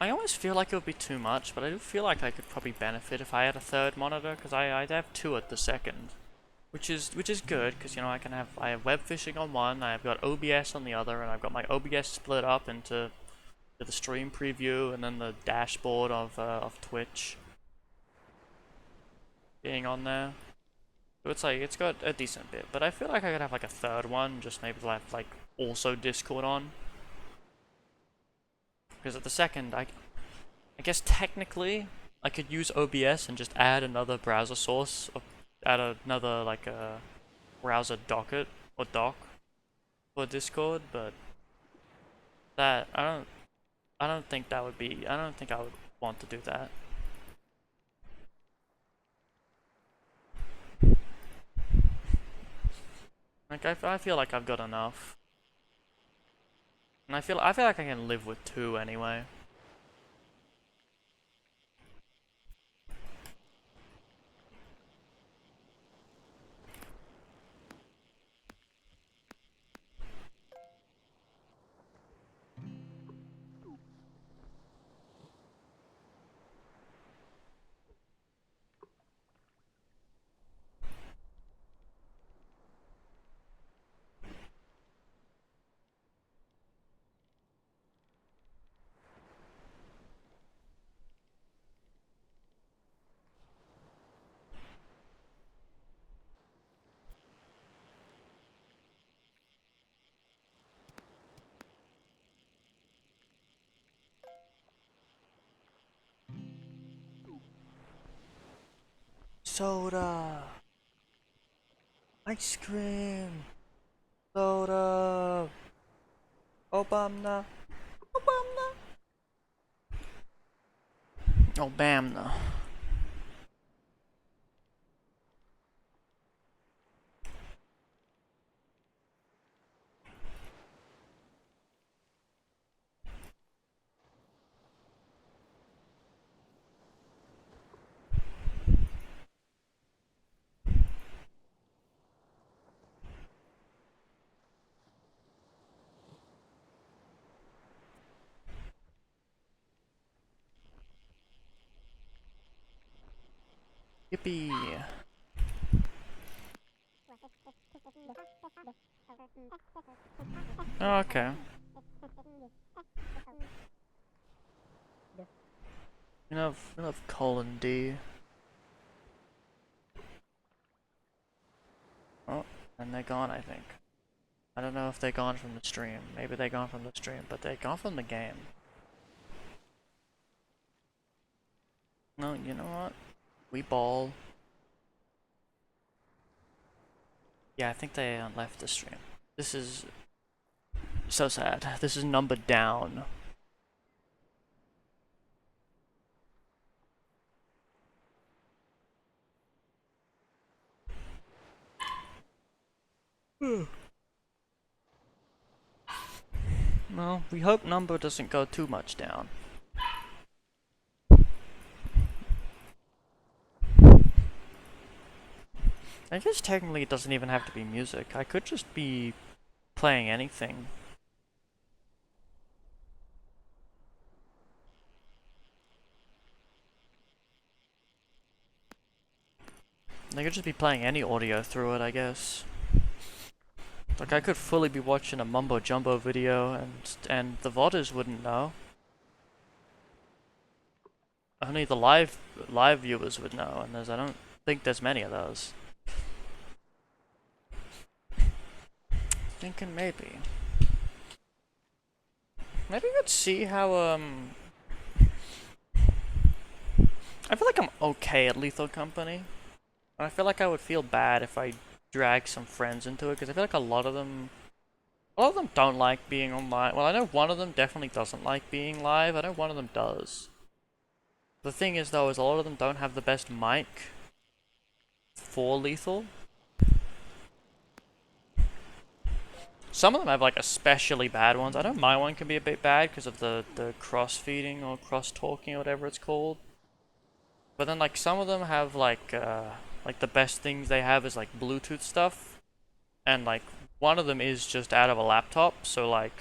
I always feel like it would be too much, but I do feel like I could probably benefit if I had a third monitor, because I'd have two at the second, which is good, because you know I have web fishing on one, I've got OBS on the other, and I've got my OBS split up into the stream preview and then the dashboard of Twitch being on there. So it's like it's got a decent bit, but I feel like I could have like a third one, just maybe have like also Discord on, because at the second I guess technically I could use OBS and just add another browser source, or add another like a browser docket or dock for Discord, but that I don't think that would be I don't think I would want to do that. Like I feel like I've got enough, and I feel like I can live with two anyway. Soda, ice cream, soda, Obamna, Obamna, Obamna. Yippee. Oh, okay. We have colon D. Oh, and they're gone, I think. I don't know if they're gone from the stream. Maybe they're gone from the stream, but they're gone from the game. No, you know what? We ball. Yeah, I think they left the stream. This is so sad. This is number down. Well, we hope number doesn't go too much down. I guess technically it doesn't even have to be music. I could just be playing anything. I could just be playing any audio through it, I guess. Like I could fully be watching a mumbo jumbo video and the VODers wouldn't know. Only the live viewers would know, and I don't think there's many of those. Thinking maybe. Maybe we could see how I feel like I'm okay at Lethal Company. And I feel like I would feel bad if I drag some friends into it, because I feel like a lot of them don't like being online. Well, I know one of them definitely doesn't like being live. I know one of them does. The thing is, though, is a lot of them don't have the best mic for Lethal. Some of them have like especially bad ones. I know my one can be a bit bad because of the cross-feeding or cross-talking or whatever it's called. But then like some of them have like the best things they have is like Bluetooth stuff. And like one of them is just out of a laptop, so like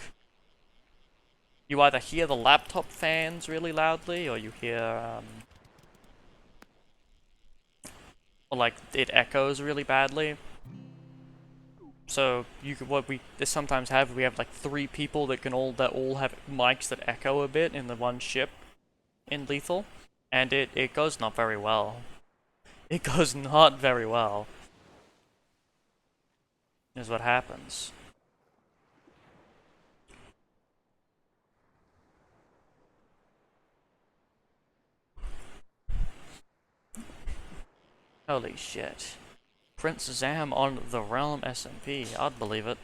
you either hear the laptop fans really loudly, or you hear, or like it echoes really badly. So you could, what we sometimes have, we have like 3 people that all have mics that echo a bit in the one ship in Lethal, and it goes not very well. It goes not very well, is what happens. Holy shit. Prince Zam on the Realm SMP. I'd believe it.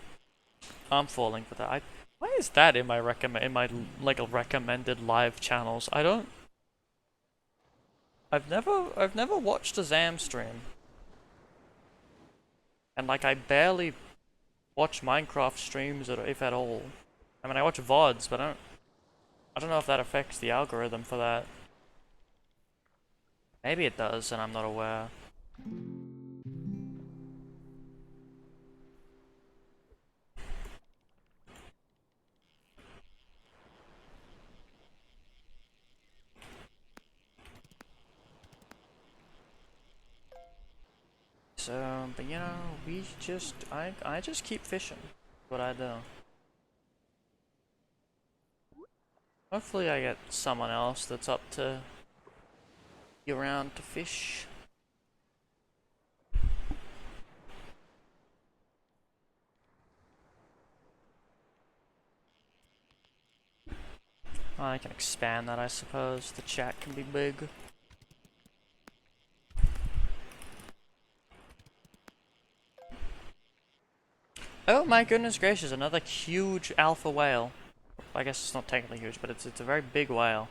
I'm falling for that. Why is that in my like recommended live channels? I've never watched a Zam stream. And like I barely watch Minecraft streams if at all. I mean I watch VODs, but I don't know if that affects the algorithm for that. Maybe it does and I'm not aware. So, but you know, I just keep fishing. What I do. Hopefully I get someone else that's up to be around to fish. I can expand that, I suppose. The chat can be big. Oh my goodness gracious, another huge alpha whale. I guess it's not technically huge, but it's a very big whale.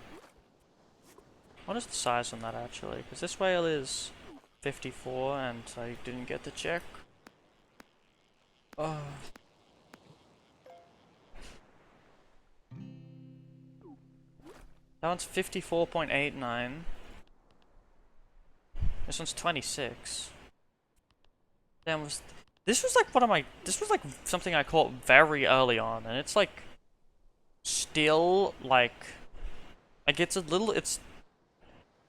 What is the size on that actually? Because this whale is 54 and I didn't get to check. Oh. That one's 54.89. This one's 26. Damn, this was like this was like something I caught very early on, and it's like still like it's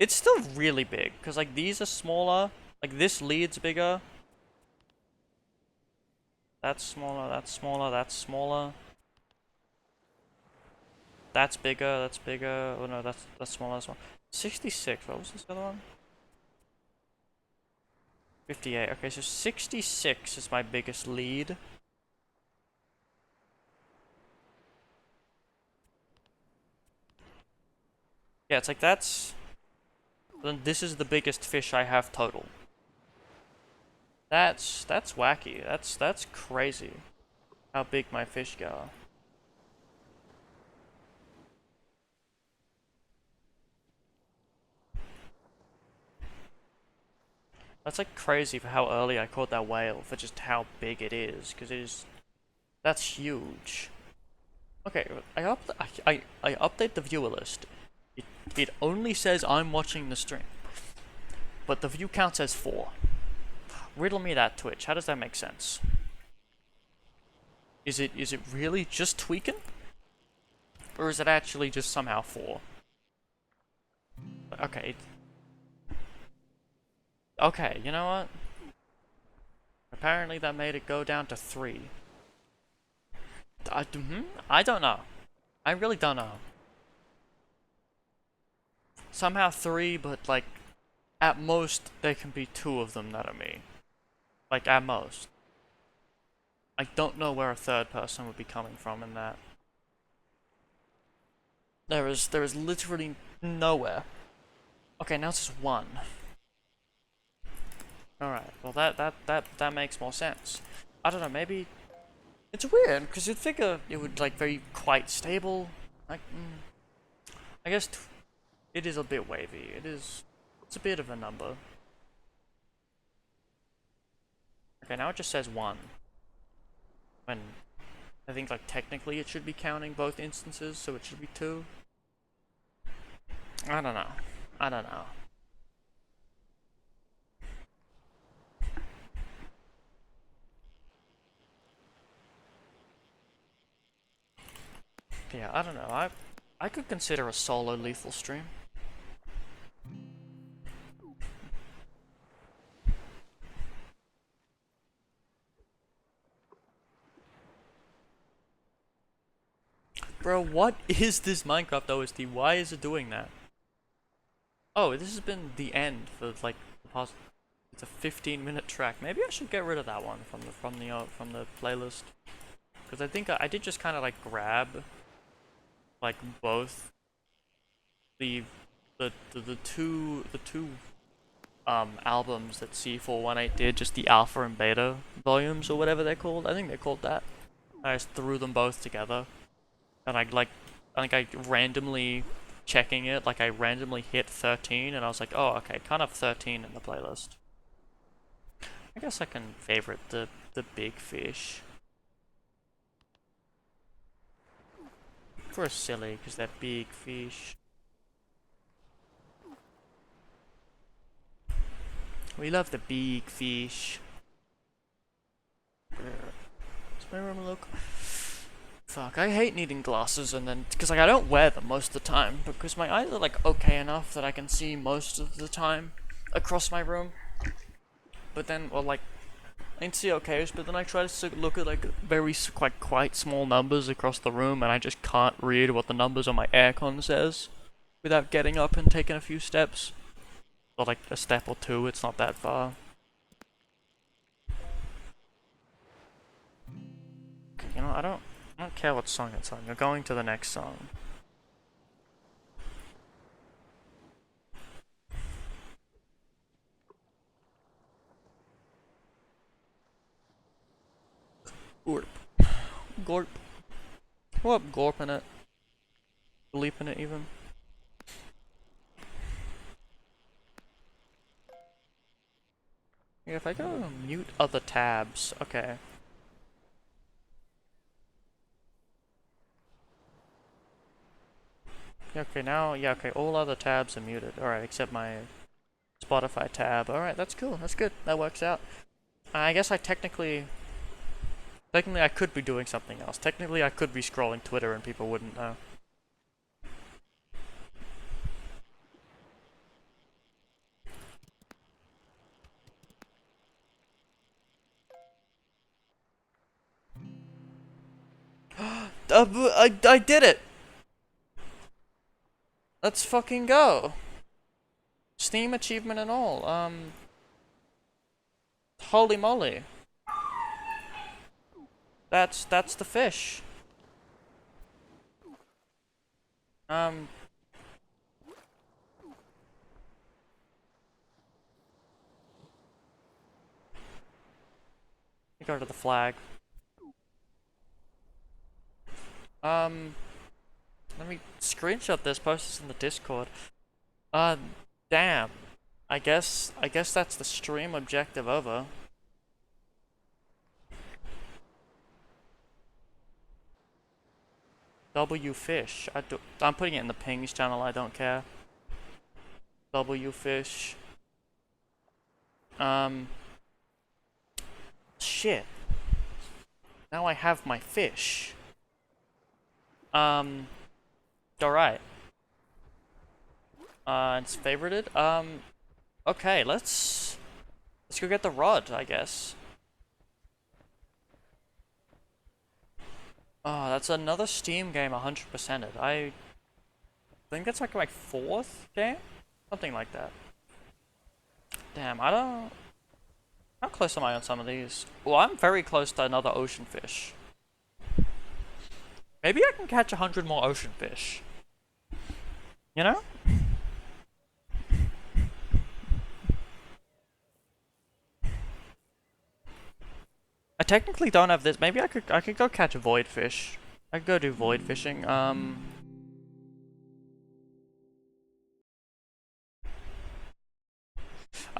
still really big because like these are smaller, like this lead's bigger. That's smaller, that's smaller, that's smaller. That's bigger, that's bigger. Oh no, that's smaller as well. 66, what was this other one? 58. Okay, so 66 is my biggest lead. Yeah, it's like then this is the biggest fish I have total. That's wacky. That's crazy. How big my fish go. That's like crazy for how early I caught that whale, for just how big it is, because that's huge. Okay, I update the viewer list. It only says I'm watching the stream, but the view count says 4. Riddle me that, Twitch. How does that make sense? Is it really just tweaking? Or is it actually just somehow 4? Okay. Okay, you know what? Apparently that made it go down to 3. I don't know. I really don't know. Somehow 3, but like, at most, there can be 2 of them that are me. Like, at most. I don't know where a third person would be coming from in that. There is literally nowhere. Okay, now it's just 1. Alright, well that makes more sense. I don't know, maybe it's weird because you'd figure it would like very quite stable. Like, I guess it is a bit wavy. It's a bit of a number. Okay, now it just says 1. When I think like technically it should be counting both instances, so it should be 2. I don't know. I don't know. Yeah, I don't know. I could consider a solo lethal stream. Bro, what is this Minecraft OST? Why is it doing that? Oh, this has been the end for like the past. It's a 15-minute track. Maybe I should get rid of that one from the playlist, because I think I did just kind of like grab like both the the two albums that C418 did, just the alpha and beta volumes or whatever they're called. I think they're called that. I just threw them both together, and I think I randomly checking it, like I randomly hit 13, and I was like, oh, okay, can't have 13 in the playlist. I guess I can favorite the big fish. For silly, because they're big fish. We love the big fish. Does my room look? Fuck, I hate needing glasses, and then because like I don't wear them most of the time because my eyes are like okay enough that I can see most of the time across my room. But then, well, like I can see okay, but then I try to look at like very quite small numbers across the room, and I just can't read what the numbers on my aircon says without getting up and taking a few steps. Or like a step or two, it's not that far. You know, I don't care what song it's on. You're going to the next song. Gorp. Gorp. What? Gorping it. Bleeping it even. Yeah, if I go mute other tabs, okay. Yeah, okay, now, yeah, okay, all other tabs are muted. Alright, except my Spotify tab. Alright, that's cool, that's good, that works out. I guess technically I could be doing something else. Technically I could be scrolling Twitter and people wouldn't know. I did it! Let's fucking go! Steam achievement and all, holy moly. That's the fish. Um... Go to the flag. Let me screenshot this, post this in the Discord. Damn. I guess that's the stream objective over. W fish. I'm putting it in the pings channel, I don't care. W fish. Shit. Now I have my fish. Alright. It's favorited. Okay, let's go get the rod, I guess. Oh, that's another Steam game 100%ed. I think that's like my 4th game? Something like that. Damn, I don't... How close am I on some of these? Well, I'm very close to another ocean fish. Maybe I can catch 100 more ocean fish. You know? I technically don't have this. Maybe I could go catch a void fish. I could go do void fishing. I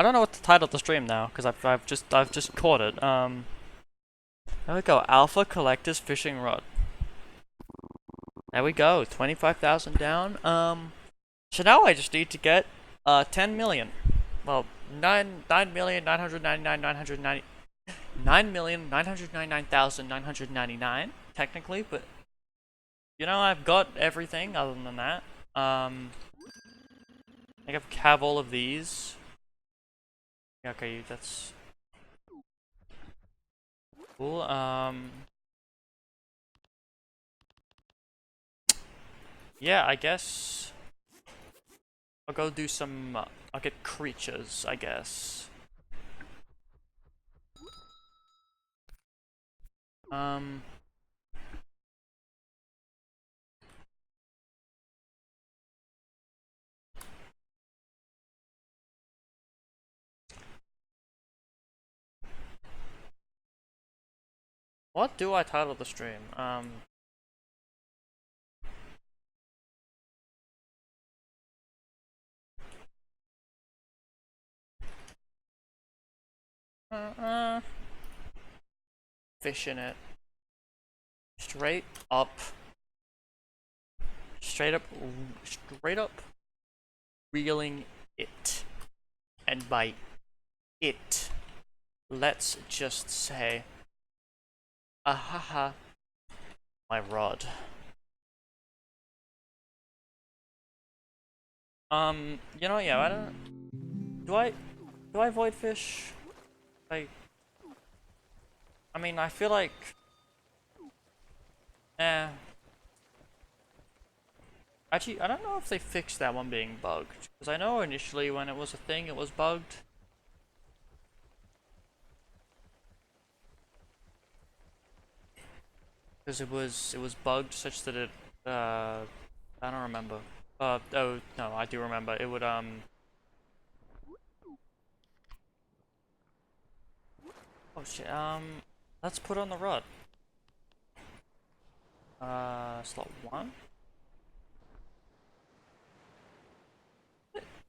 don't know what to title the stream now because I've just caught it. There we go. Alpha Collector's Fishing Rod. There we go. 25,000 down. So now I just need to get 10 million. Well, 9,999,999 technically, but You know, I've got everything other than that. I think I have all of these. Yeah, okay, that's cool. Yeah, I guess I'll go do some. I'll get creatures, I guess. Um. What do I title the stream? Uh, Fish in it. Straight up. Straight up. Straight up. Reeling it. And by it, let's just say, ahaha, my rod. You know, yeah, I don't. Do I avoid fish? Like, I mean, I feel like, eh. Actually, I don't know if they fixed that one being bugged, because I know initially when it was a thing, it was bugged. Because it was bugged such that it, I don't remember. Oh, no, I do remember. It would, oh shit, let's put on the rod. Slot 1?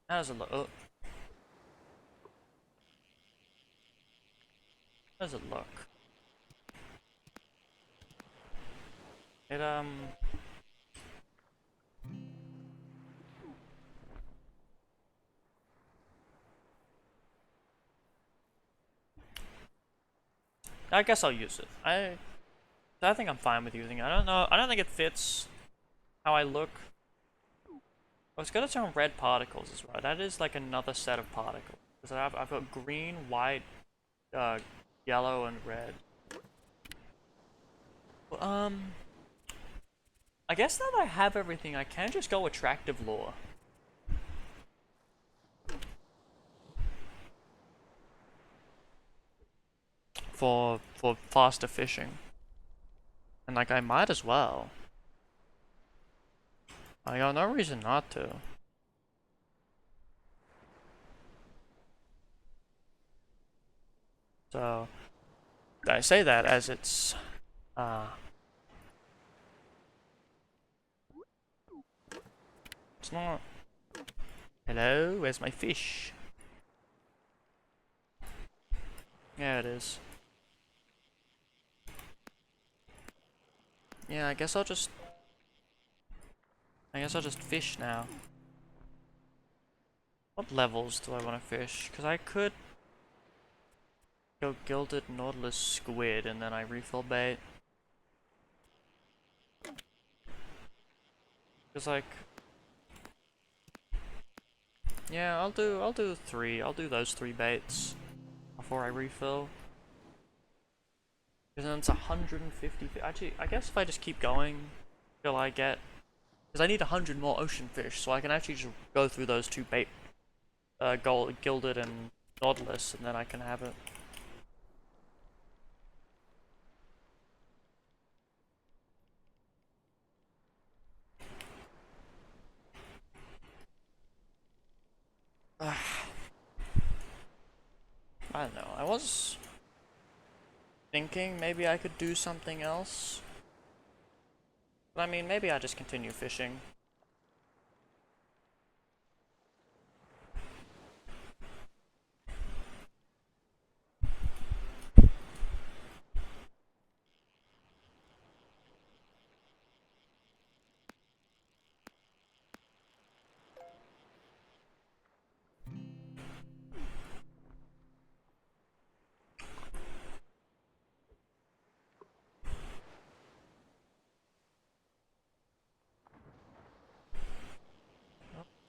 How does it look? Oh, how does it look? It, I guess I'll use it. I think I'm fine with using it. I don't know. I don't think it fits how I look. Oh, it's got its own red particles as well. That is like another set of particles. Because I've got green, white, uh, yellow, and red. Well, I guess now that I have everything, I can just go attractive lure. For faster fishing. And like I might as well. I got no reason not to. So I say that as uh it's not. Hello, where's my fish? Yeah, it is. Yeah, I guess I'll just fish now. What levels do I want to fish? Because I could go gilded nautilus squid and then I refill bait. Because like, yeah, I'll do 3. I'll do those 3 baits before I refill. Because then it's 150. Actually, I guess if I just keep going till I get, because I need 100 more ocean fish, so I can actually just go through those 2 bait, gilded and nautilus, and then I can have it. I don't know. I was thinking maybe I could do something else. But I mean, maybe I just continue fishing.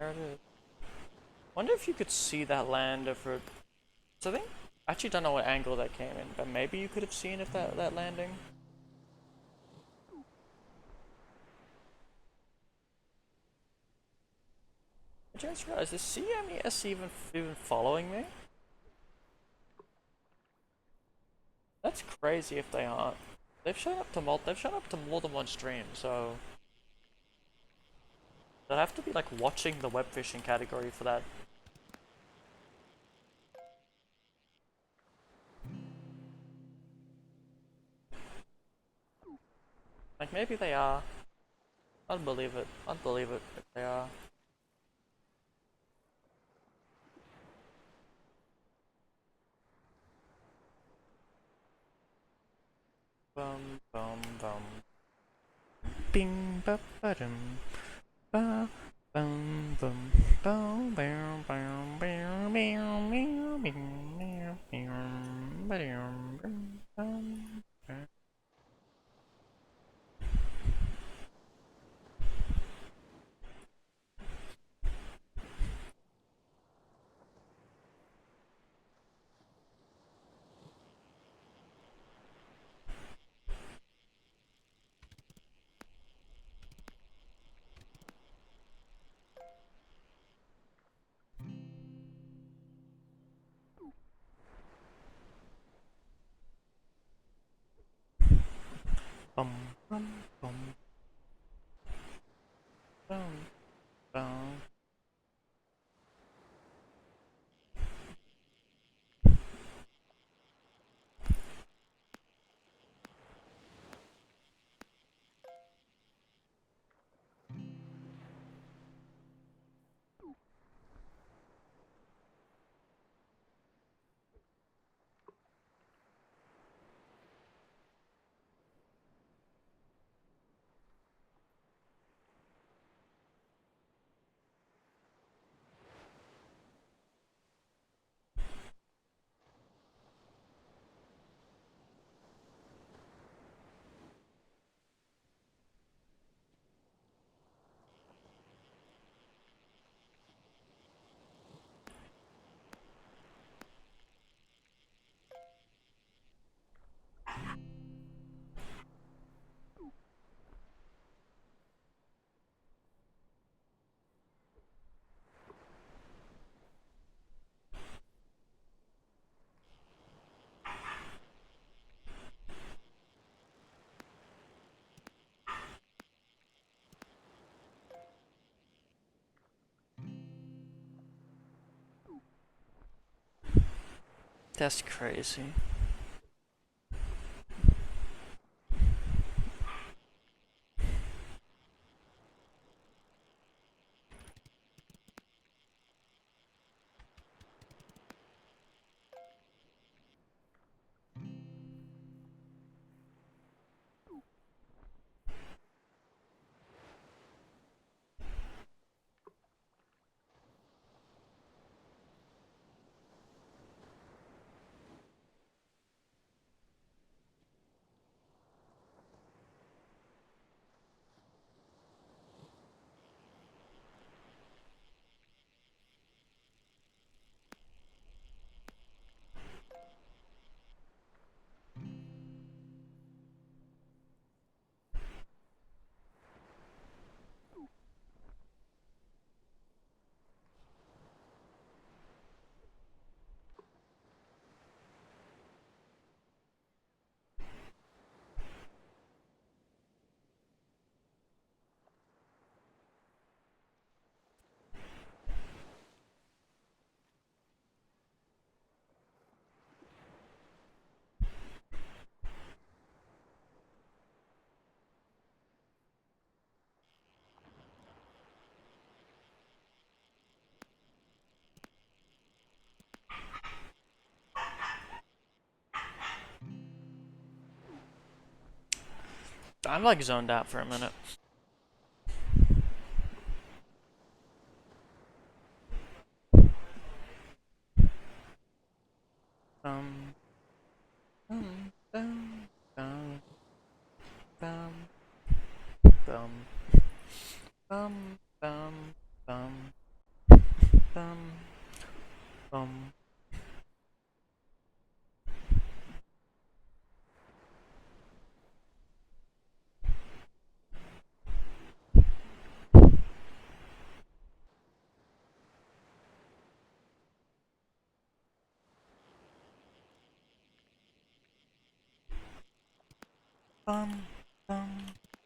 There it is. Wonder if you could see that land over. So I think I actually don't know what angle that came in, but maybe you could have seen if that landing. I just realized is CMES even following me? That's crazy if they aren't. They've shown up to more than one stream, so they'd have to be like watching the web fishing category for that. Like maybe they are. I'd believe it. I'd believe it if they are. Bum bum bum. Bing ba ba dum ba bum bum bow bow bow bow bow bow bow bow bow. Bum bum bum bum bum. That's crazy. I'm like zoned out for a minute. Um, bum, bum, bum, bum, bum, bum, bum, bum. bum, bum. Bum, bum,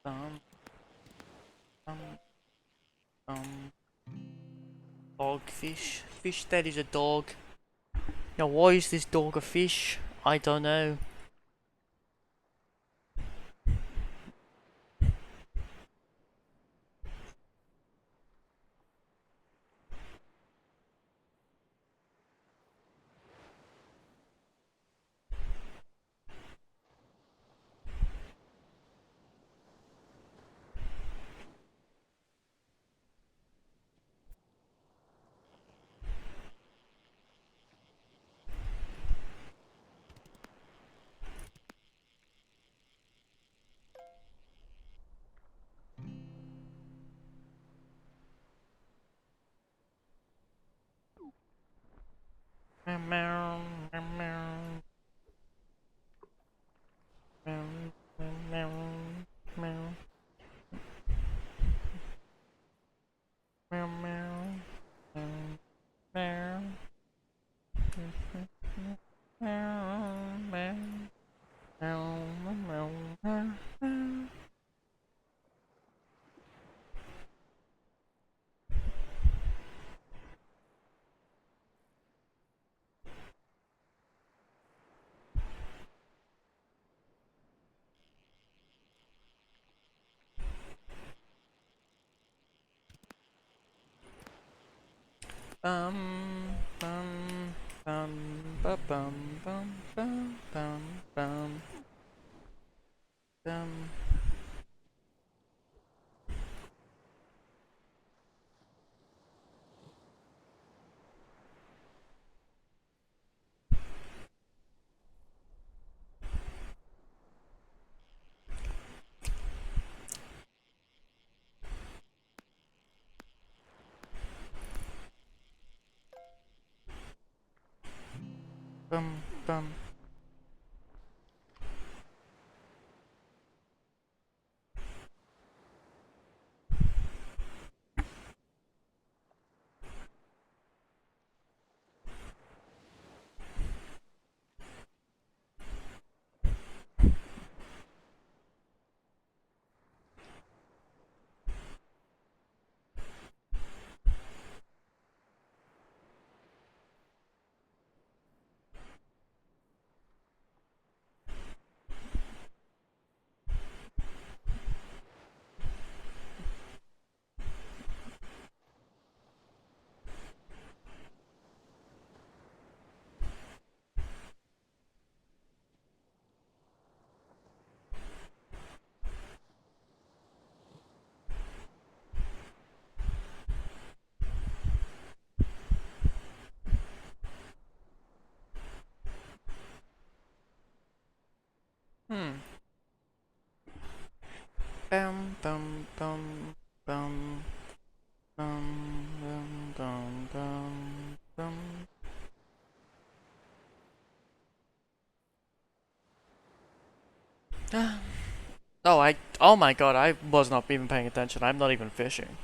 bum, bum, bum. Dogfish. Fish that is a dog. Now why is this dog a fish? I don't know. Meow, meow, meow, meow. Meow, meow, meow, meow, meow, meow, meow, meow, meow, meow, meow, meow. Bum, bum, ba bum, bum, bum, bum, bum, bum. Bum, bum. Hmm. Bum, bum, bum, bum, bum, bum, bum, bum, bum. Oh my god, I was not even paying attention. I'm not even fishing.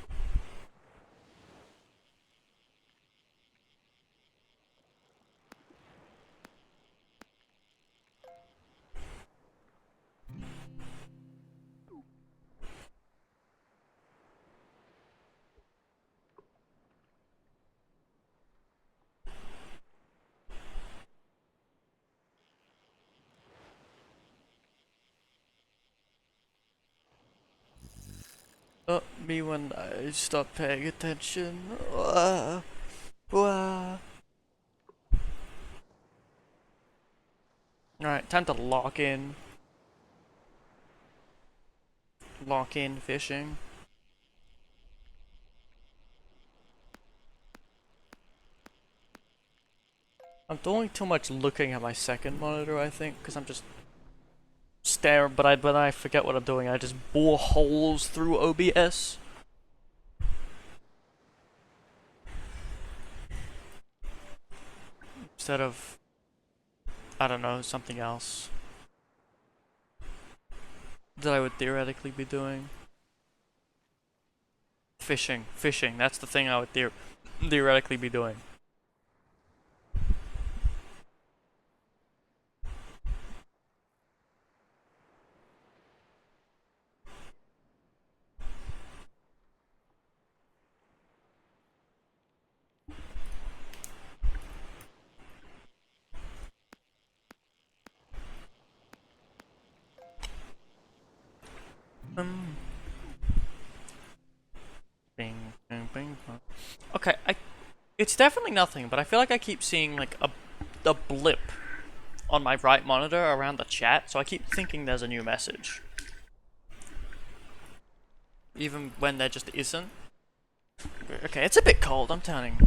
Me when I stop paying attention. Alright, time to lock in. Lock in fishing. I'm doing too much looking at my second monitor, I think, because I'm just staring, but when I forget what I'm doing, I just bore holes through OBS. instead of, I don't know, something else that I would theoretically be doing. Fishing, that's the thing I would theoretically be doing. Bing, bing, bing, bing. Okay, it's definitely nothing, but I feel like I keep seeing like a blip on my right monitor around the chat, so I keep thinking there's a new message. Even when there just isn't. Okay, it's a bit cold, I'm turning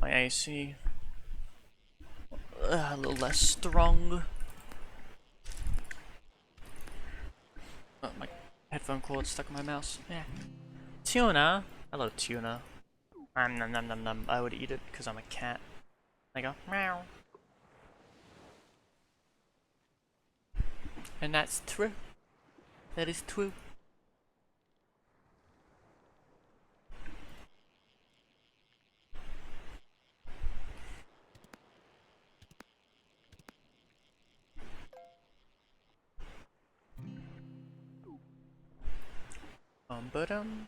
my AC a little less strong. Oh, my headphone cord stuck in my mouse. Yeah. Tuna. Hello, tuna. Nom nom nom nom nom. I would eat it because I'm a cat. I go meow. And that's true. That is true. Ba-dum.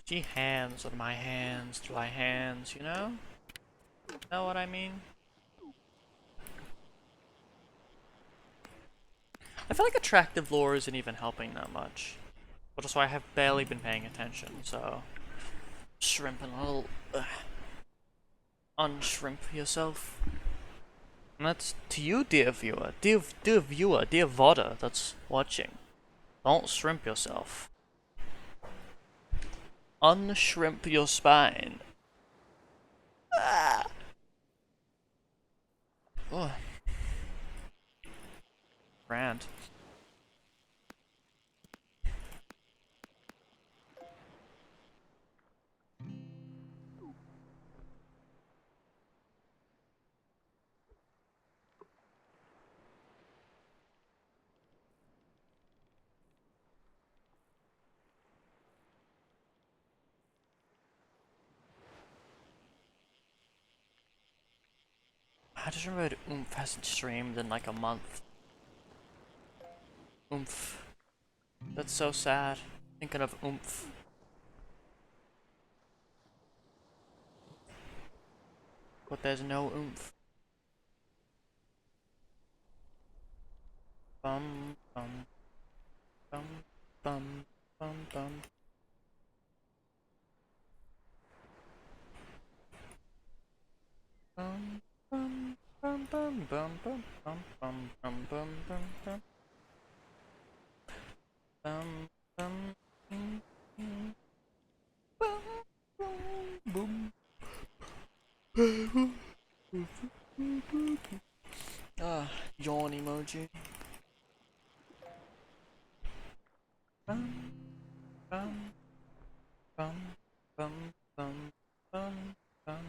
Gee, hands on my hands, dry hands, you know? Know what I mean? I feel like attractive lore isn't even helping that much. But also I have barely been paying attention, so... Shrimp and a little... unshrimp yourself. And that's to you, dear viewer. Dear viewer, dear VODder that's watching. Don't shrimp yourself. Unshrimp your spine. Ah. Oh. Grand. I just remembered Oomph hasn't streamed in like a month. Oomph. That's so sad. Thinking of Oomph. But there's no Oomph. Bum bum bum bum bum bum. Bum bum bum bum bum bum bum bum bum bum bum bum bum bum bum bum bum. Ah, yawn emoji. Bum bum bum bum bum bum bum.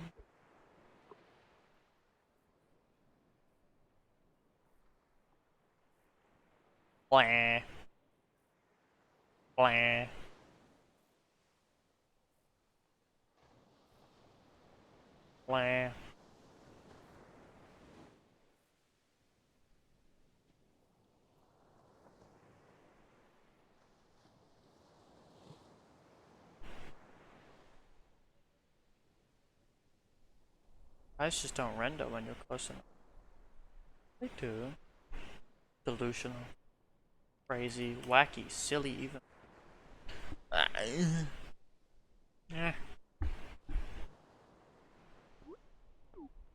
Blah blah. Blah. Eyes just don't render when you're close enough. They do. Delusional. Crazy. Wacky. Silly even. Yeah.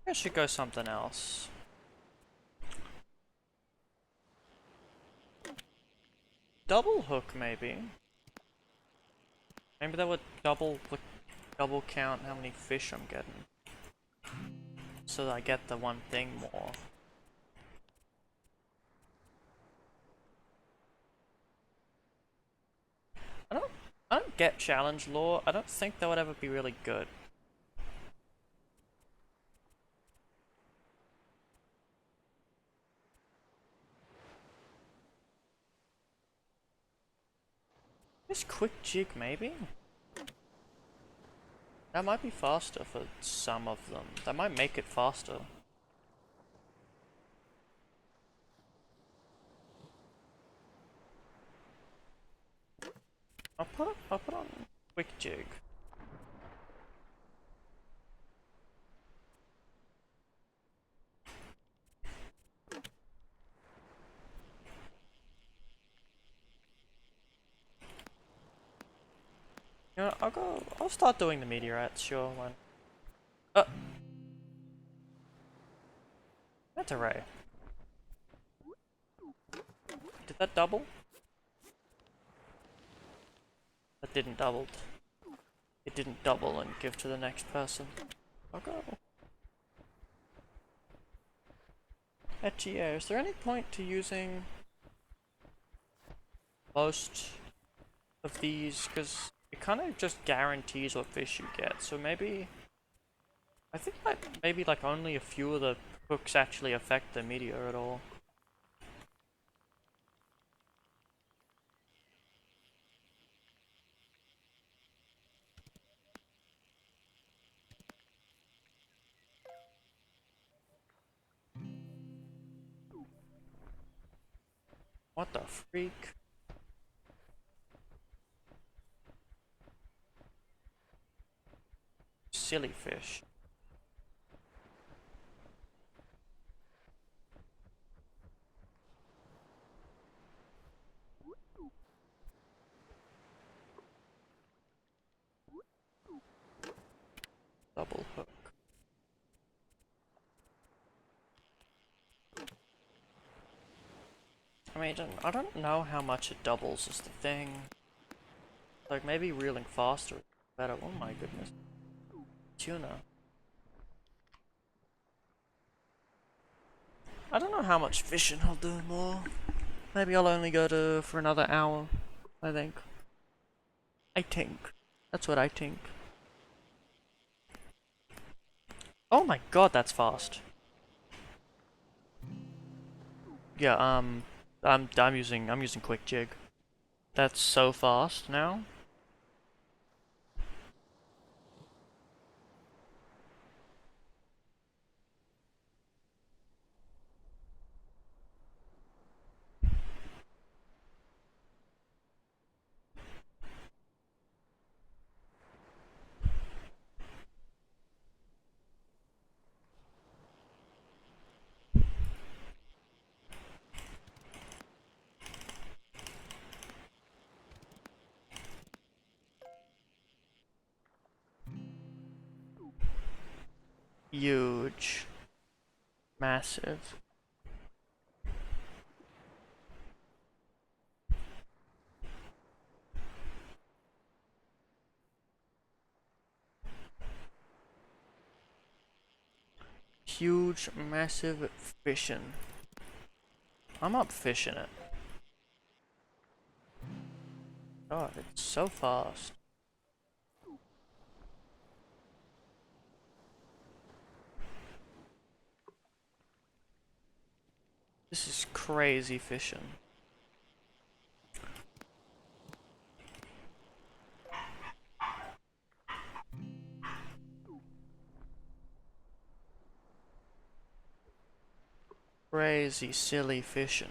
I should go something else. Double hook maybe. Maybe that would double count how many fish I'm getting. So that I get the one thing more. I don't I don't get challenge lore. I don't think that would ever be really good. This quick jig maybe? That might be faster for some of them. That might make it faster. I'll put on quick jig. You know, I'll start doing the meteorites, sure, when... That's a ray. Did that double? That didn't double. It didn't double and give to the next person. I'll go. Is there any point to using most of these? Because it kind of just guarantees what fish you get, so maybe... I think that maybe like only a few of the hooks actually affect the meteor at all. What the freak? Silly fish. Double hook. I mean, I don't know how much it doubles is the thing. Like, maybe reeling faster is better. Oh my goodness. Tuna. I don't know how much fishing I'll do more. Maybe I'll only go to for another hour, I think. I think. That's what I think. Oh my god, that's fast. Yeah, I'm using quick jig. That's so fast now. Huge. Massive. Huge, massive fishing. I'm up fishing it. God, it's so fast. This is crazy fishing. Crazy, silly fishing.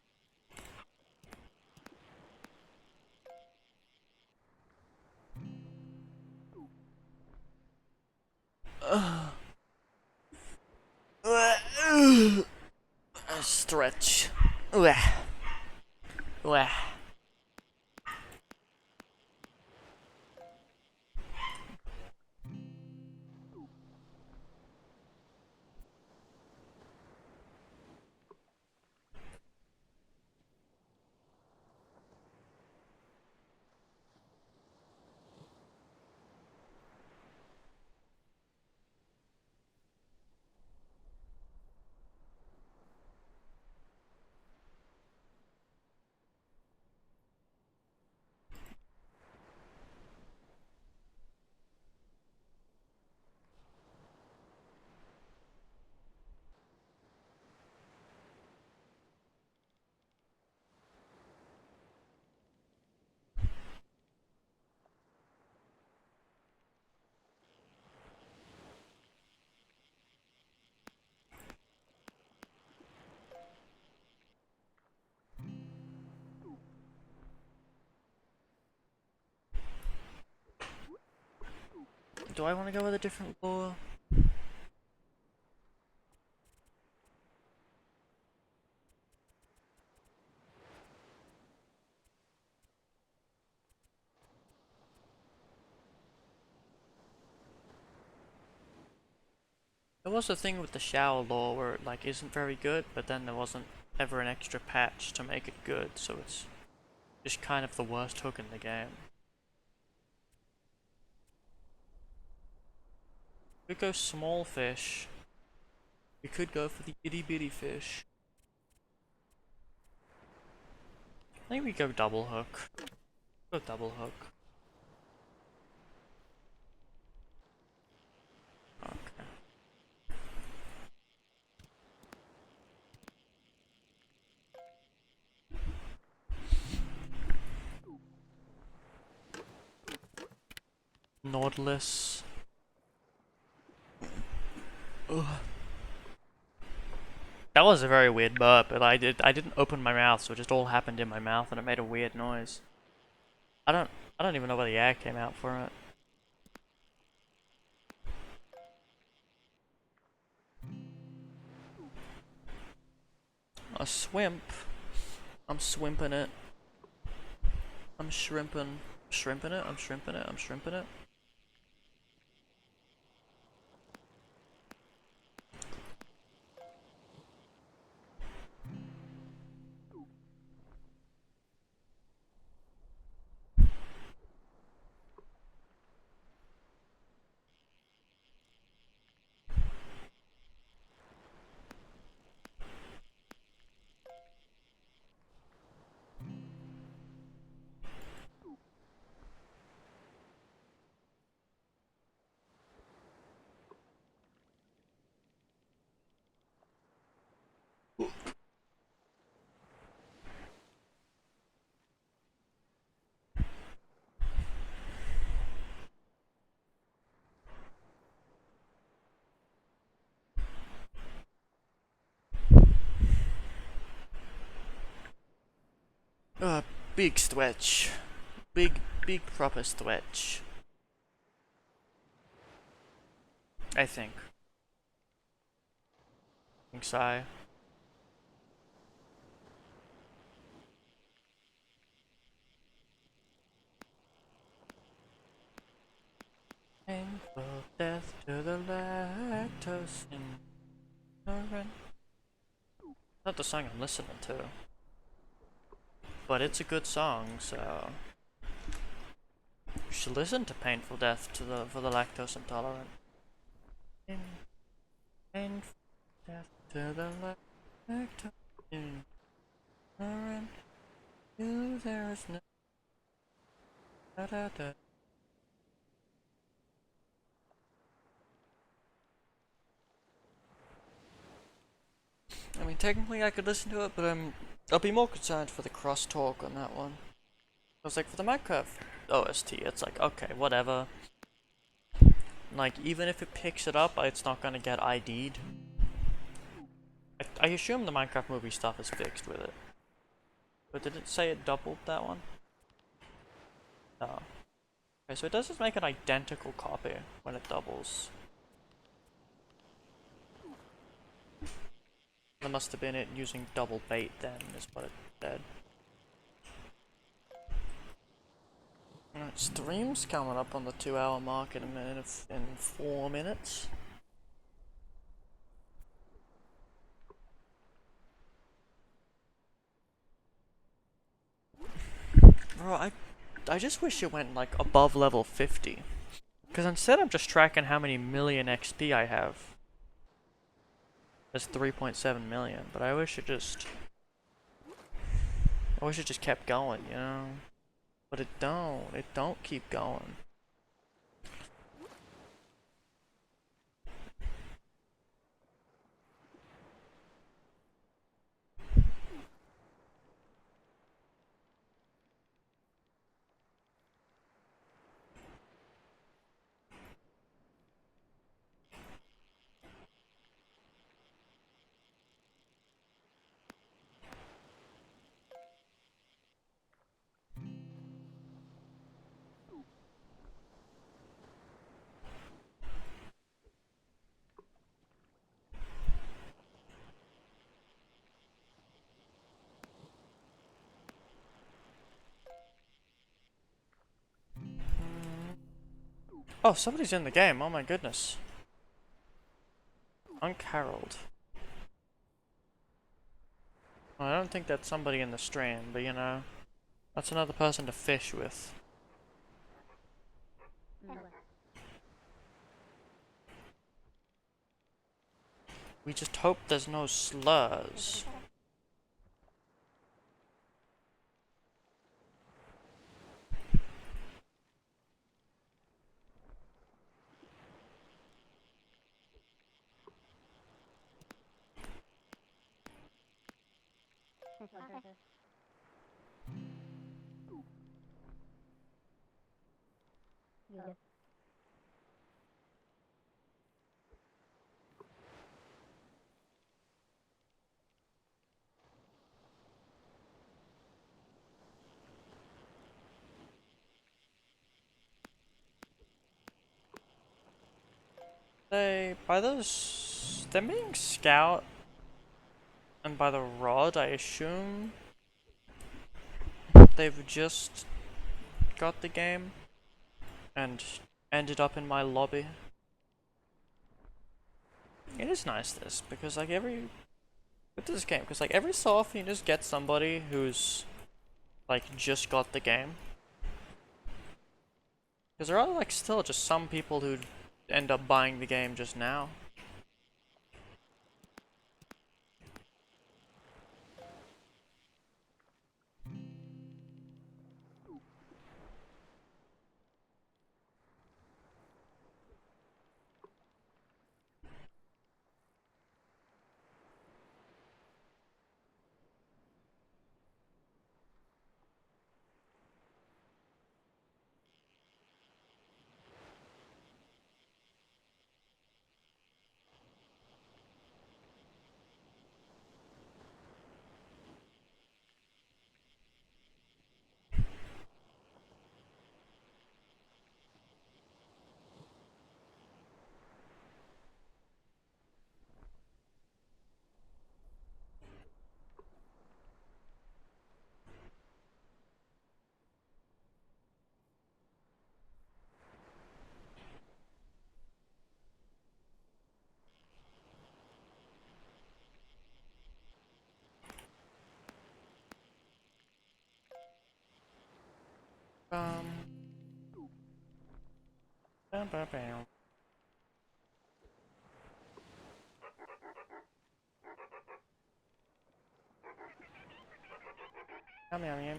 stretch. Uah. Uah. Do I want to go with a different lure? There was a thing with the shower lure where it like isn't very good, but then there wasn't ever an extra patch to make it good, so it's just kind of the worst hook in the game. We could go small fish. We could go for the itty bitty fish. I think we go double hook. Go double hook. Okay. Nautilus. Ugh. That was a very weird burp, but I didn't open my mouth, so it just all happened in my mouth and it made a weird noise. I don't even know where the air came out for it. A swimp. I'm swimping it. I'm shrimping. Shrimping it? I'm shrimping it. I'm shrimping it. Big stretch. Big proper stretch. I think. So. Painful death to the lactose intolerant. Not the song I'm listening to. But it's a good song, so you should listen to Painful Death for the lactose intolerant. Painful death to the lactose intolerant. You there is no da da da. I mean, technically I could listen to it, but I'll be more concerned for the crosstalk on that one. I was like, for the Minecraft OST, it's like, okay, whatever. Like, even if it picks it up, it's not gonna get ID'd. I assume the Minecraft movie stuff is fixed with it. But did it say it doubled that one? No. Okay, so it does just make an identical copy when it doubles. That must have been it using double bait then, is what it said. Alright, stream's coming up on the 2-hour mark in a minute, in 4 minutes. Bro, I just wish it went like above level 50. Because instead I'm just tracking how many million XP I have. That's 3.7 million, but I wish it just kept going, you know? But it don't keep going. Oh, somebody's in the game, oh my goodness. Uncaroled. Well, I don't think that's somebody in the stream, but you know, that's another person to fish with. We just hope there's no slurs. By those, them being scout, and by the rod, I assume they've just got the game and ended up in my lobby. It is nice this, because like with this game, because like every so often you just get somebody who's like just got the game. Because there are like still just some people who end up buying the game just now. Bam, bam, bam. Yum, yum, yum.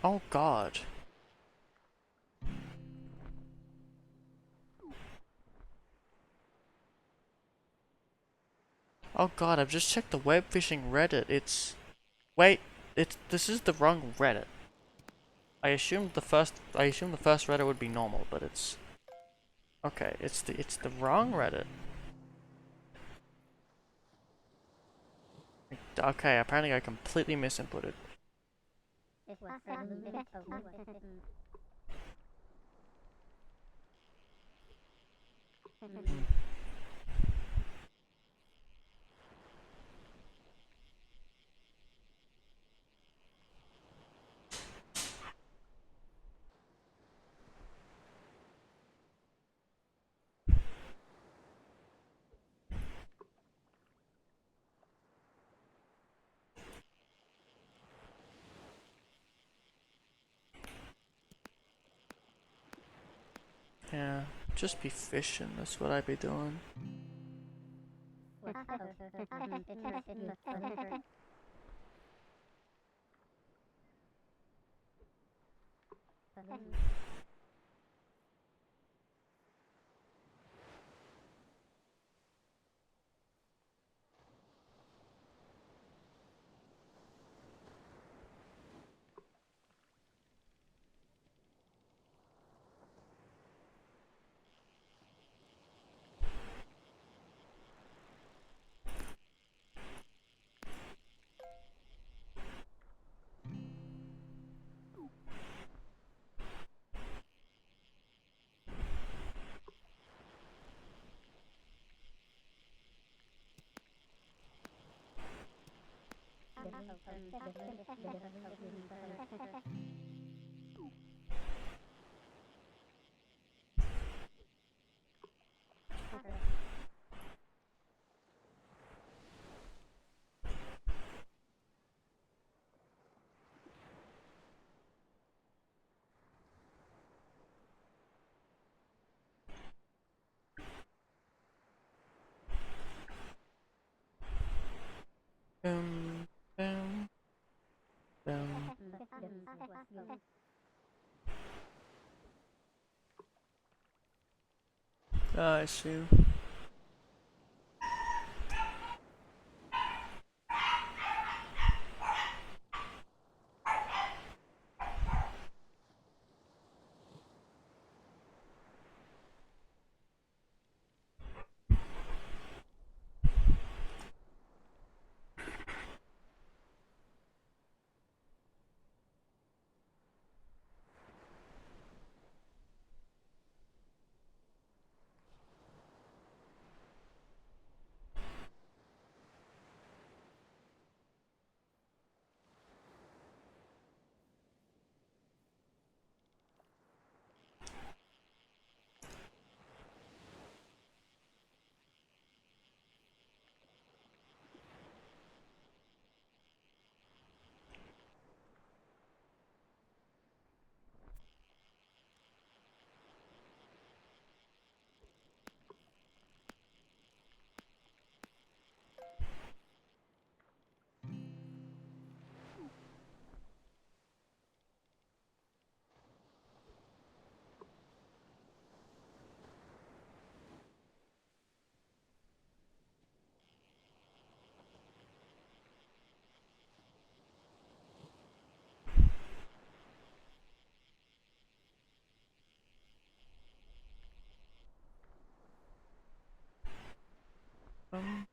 Oh god. Oh god, I've just checked the Webfishing Reddit. It's... Wait, this is the wrong Reddit. I assumed the first Reddit would be normal, but it's... Okay, it's the wrong Reddit. Okay, apparently I completely misinputted. Yeah, just be fishing, that's what I'd be doing. Boom, boom, boom. I see. Um,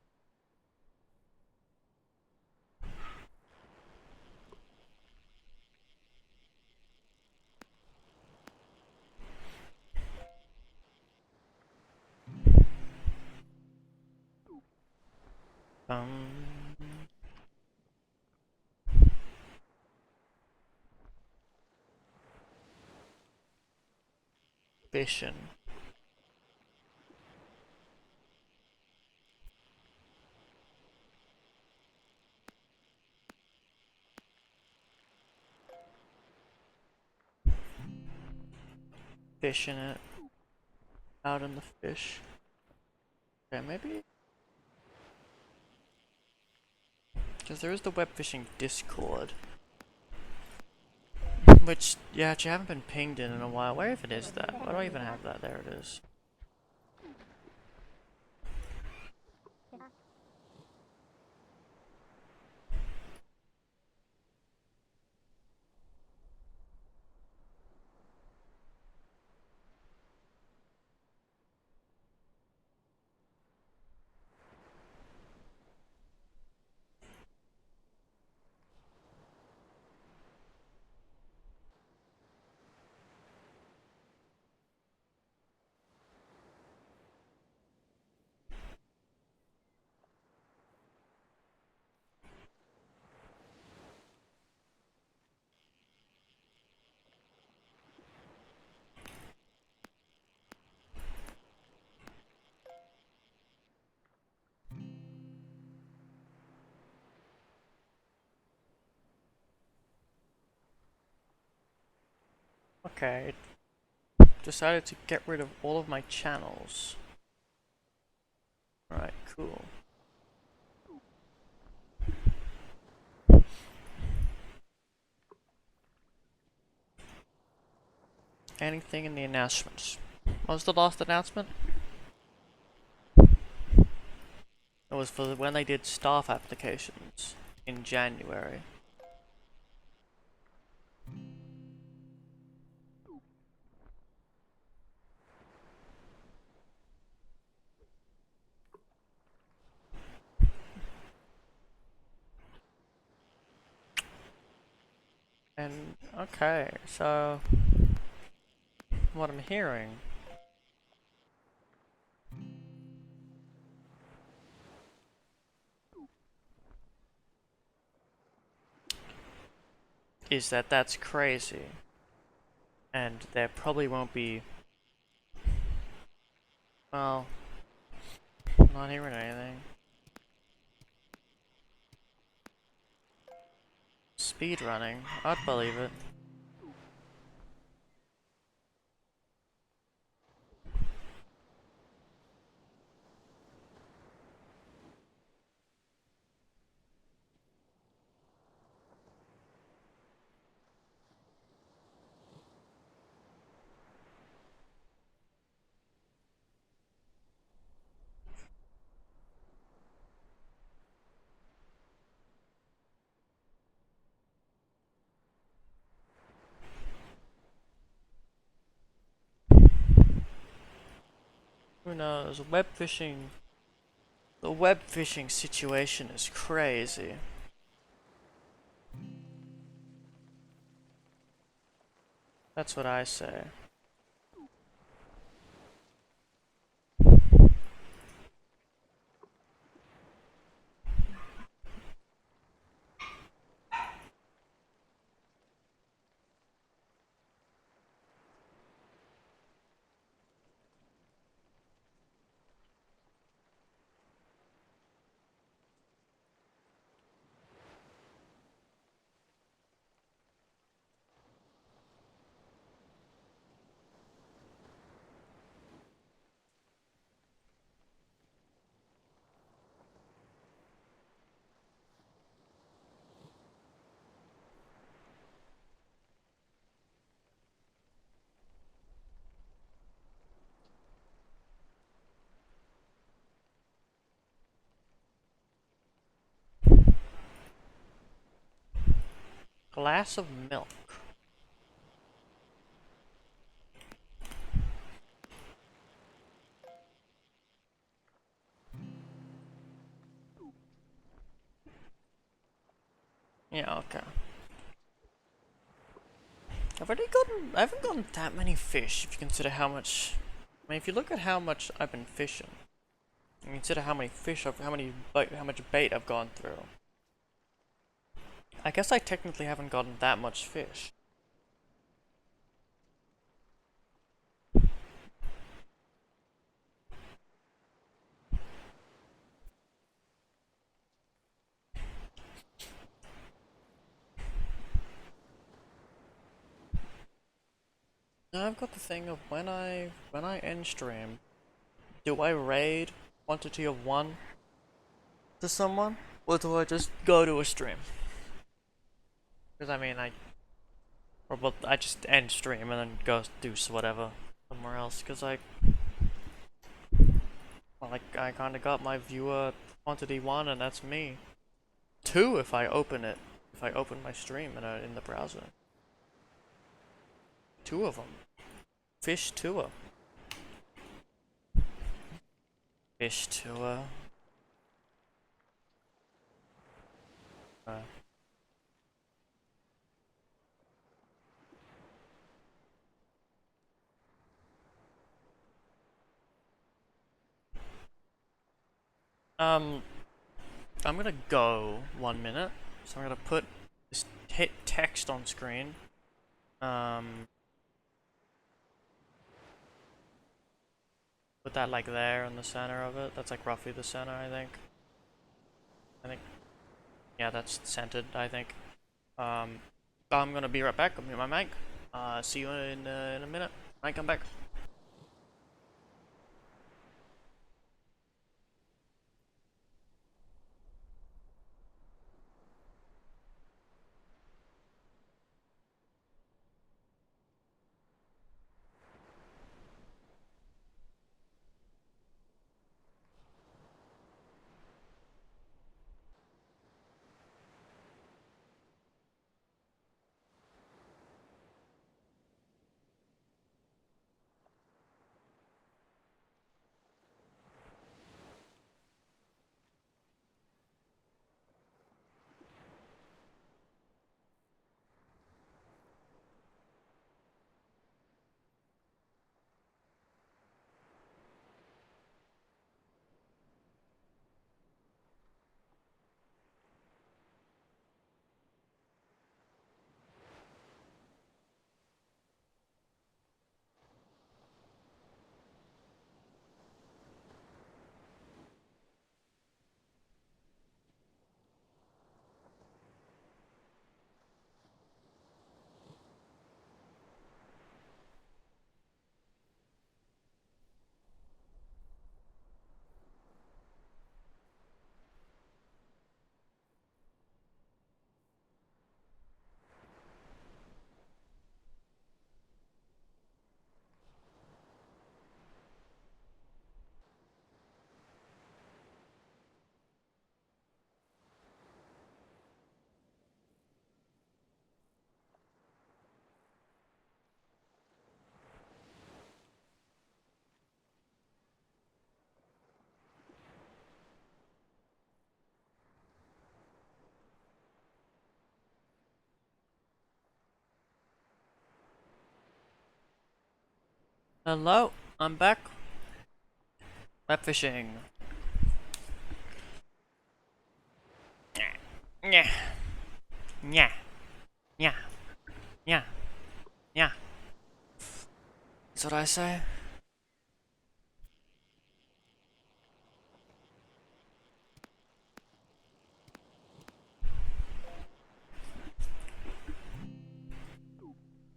um, fishing. 。 . 。 。 . 。 . 。 . 。 . 。 . 。 。 . 。 。 . 。 。 . 。 。 。 。 。 。 。 。 。 。 。 。 。 。 。 。 。 。 。 。 。 「fish in it. Out in the fish. Okay, maybe. Because there is the Webfishing Discord. Which, yeah, actually I haven't been pinged in a while. Where even is that? Why do I even have that? There it is. Okay, it decided to get rid of all of my channels. Alright, cool. Anything in the announcements? What was the last announcement? It was for when they did staff applications in January. And, okay, so what I'm hearing is that that's crazy. And there probably won't be, well, I'm not hearing anything. Speed running, I'd believe it. Who knows? The web fishing situation is crazy. That's what I say. Glass of milk. Yeah, okay. I haven't gotten that many fish if you consider how much, I mean, if you look at how much I've been fishing, and consider how many fish how much bait I've gone through. I guess I technically haven't gotten that much fish. Now I've got the thing of when I end stream, do I raid quantity of 1 to someone? Or do I just go to a stream? Because I mean, I just end stream and then go do whatever somewhere else. Because I kind of got my viewer quantity 1, and that's me. 2 if I open it. If I open my stream in the browser. 2 of them. Fish tour. Fish tour. Uh, I'm gonna go 1 minute. So I'm gonna put this hit text on screen. Put that like there in the center of it. That's like roughly the center, I think. Yeah, that's centered, I think. I'm gonna be right back. I'm mute my mic. See you in a minute. I come back. Hello, I'm back. Webfishing. Yeah. Yeah. Yeah. Yeah. Yeah. That's what I say.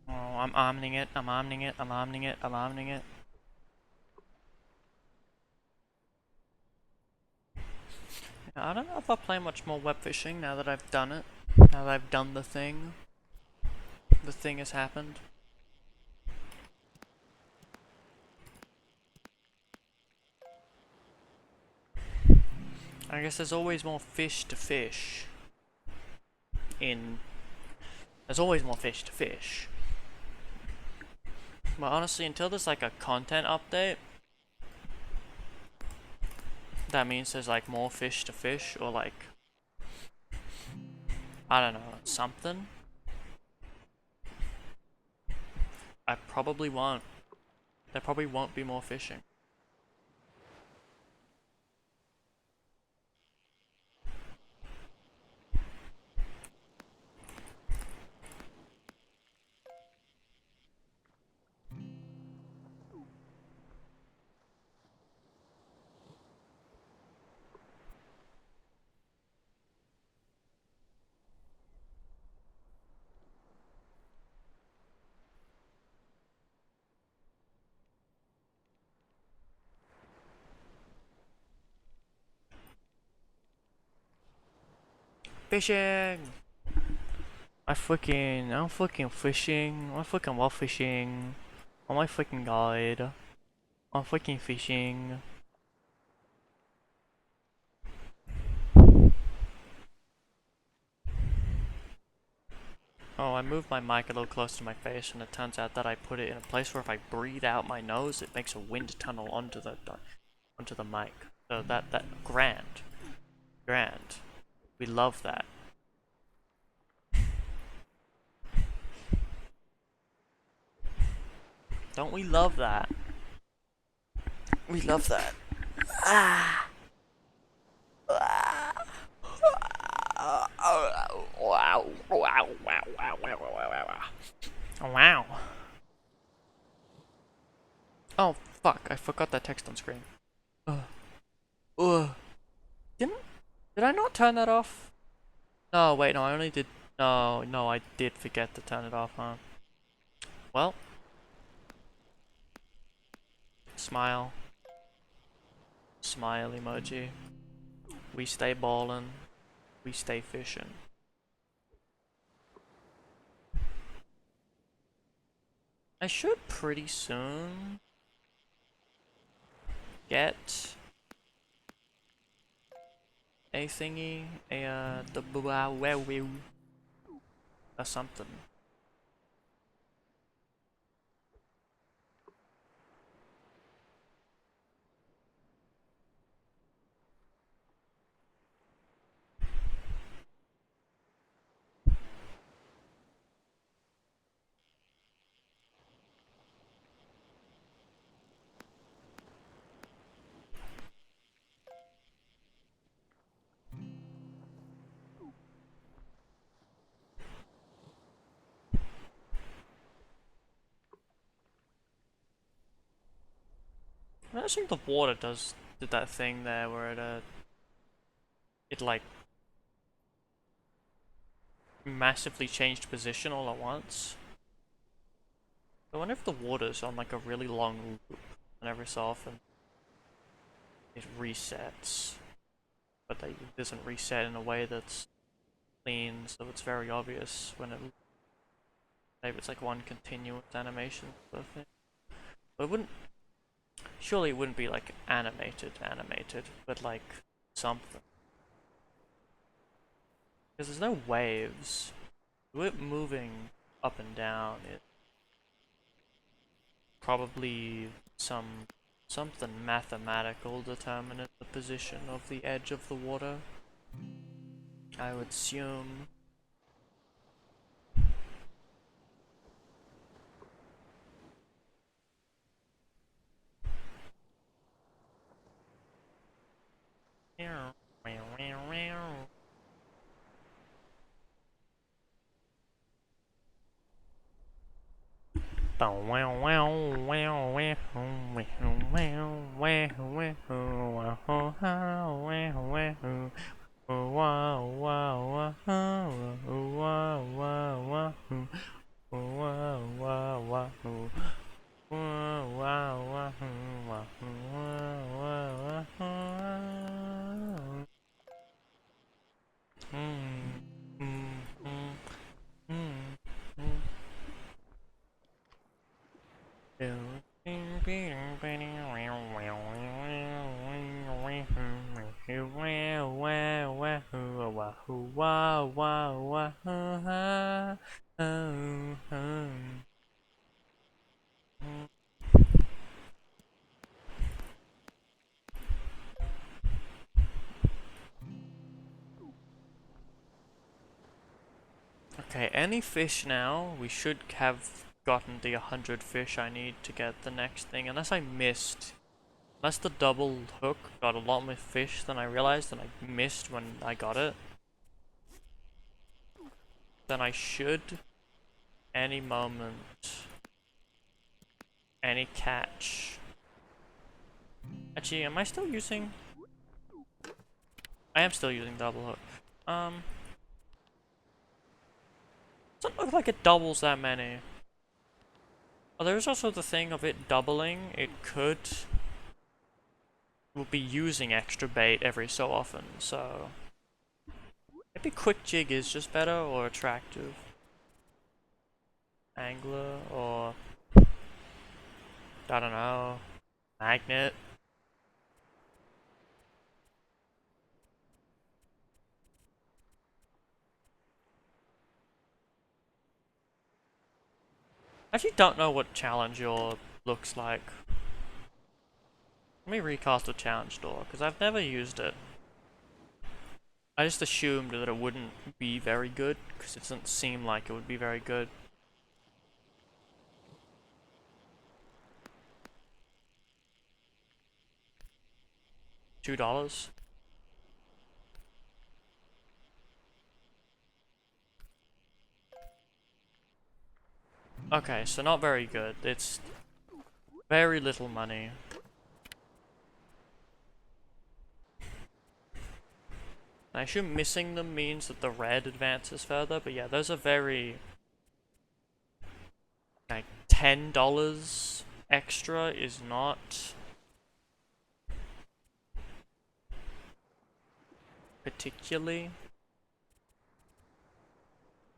Oh, I'm omning it. I'm omning it. I'm omning it. I'm omning it. I don't know if I'll play much more web fishing now that I've done it. Now that I've done the thing. The thing has happened. I guess there's always more fish to fish. There's always more fish to fish. But honestly, until there's like a content update, that means there's like more fish to fish, or like, I don't know, something. I probably won't. There probably won't be more fishing. fishing! I'm freaking fishing. I'm freaking well fishing. Oh my freaking god. I'm freaking fishing. Oh, I moved my mic a little close to my face, and it turns out that I put it in a place where if I breathe out my nose, it makes a wind tunnel onto the mic. So that grand. We love that. Don't we love that? We love that. Ah. Wow. Oh fuck! I forgot that text on screen. Ugh. Did I not turn that off? No, wait, no, I only did. No, I did forget to turn it off, huh? Well, smile. Smile emoji. We stay ballin'. We stay fishing. I should pretty soon get a thingy, the or something. I think the water did that thing there where it like massively changed position all at once. I wonder if the water's on like a really long loop, and every so often it resets, but it doesn't reset in a way that's clean, so it's very obvious when maybe it's like one continuous animation sort of thing. But it wouldn't. Surely it wouldn't be like animated, but like something. Because there's no waves. It moving up and down is probably something mathematical determining the position of the edge of the water. I would assume. Okay, any fish now, we should have gotten the 100 fish I need to get the next thing, unless I missed. Unless the double hook got a lot more fish than I realized and I missed when I got it. Then I should, any moment, any catch. Actually, am I still using? I am still using double hook. Doesn't look like it doubles that many. Oh, there's also the thing of it doubling. It could will be using extra bait every so often, so Maybe quick jig is just better or attractive angler or I don't know, magnet. I actually don't know what challenge your looks like. Let me recast a challenge door because I've never used it. I just assumed that it wouldn't be very good because it doesn't seem like it would be very good. $2. Okay, so not very good. It's very little money. I assume missing them means that the red advances further, but yeah, those are very... like, $10 extra is not particularly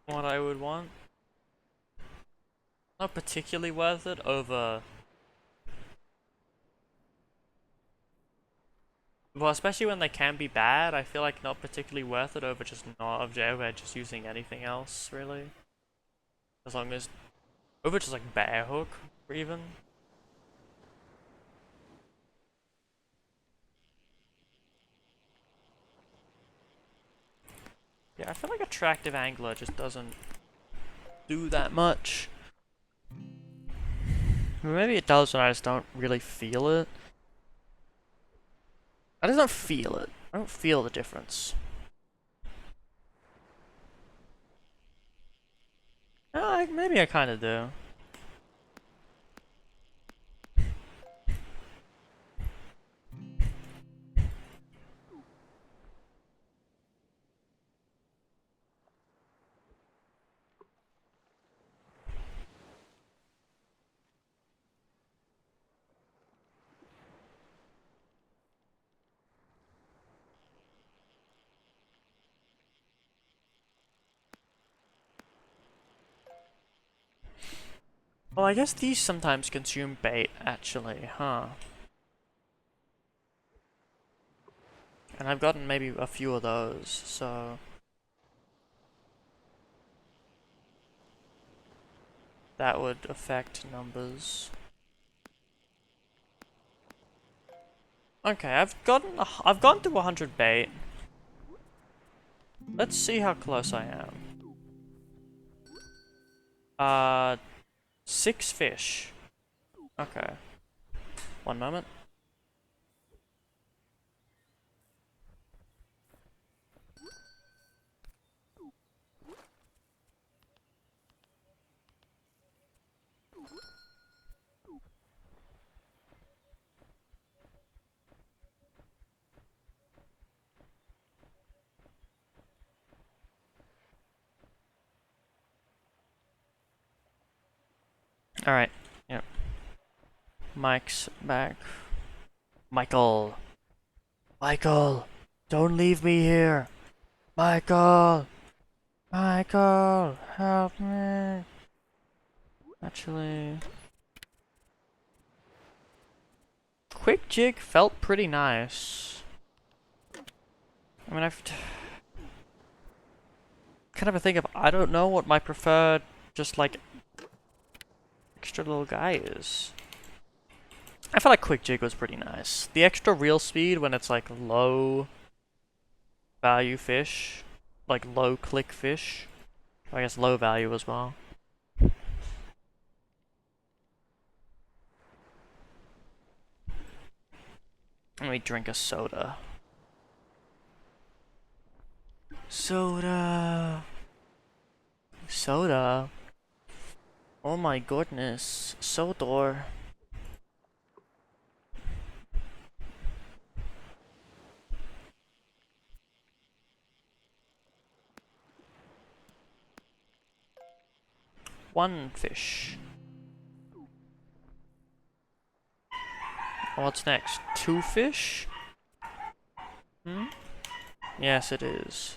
what I would want. Not particularly worth it over... well, especially when they can be bad, I feel like not particularly worth it over just just using anything else, really. As long as... over just like bear hook, or even. Yeah, I feel like attractive angler just doesn't do that much. Maybe it does, and I just don't really feel it. I just don't feel it. I don't feel the difference. Maybe I kind of do. Well, I guess these sometimes consume bait, actually, huh? And I've gotten maybe a few of those, so... that would affect numbers. Okay, I've gone to 100 bait. Let's see how close I am. 6 fish. Okay. One moment. Alright. Yep. Mike's back. Michael! Michael! Don't leave me here! Michael! Michael! Help me! Actually... quick jig felt pretty nice. I mean, I've... kind of a thing of, I don't know what my preferred, just like, extra little guy is. I felt like quick jig was pretty nice. The extra reel speed when it's like low value fish, like low click fish, I guess low value as well. Let me drink a soda. Soda! Soda? Oh my goodness. Sodor. One fish. What's next? 2 fish? Hmm? Yes, it is.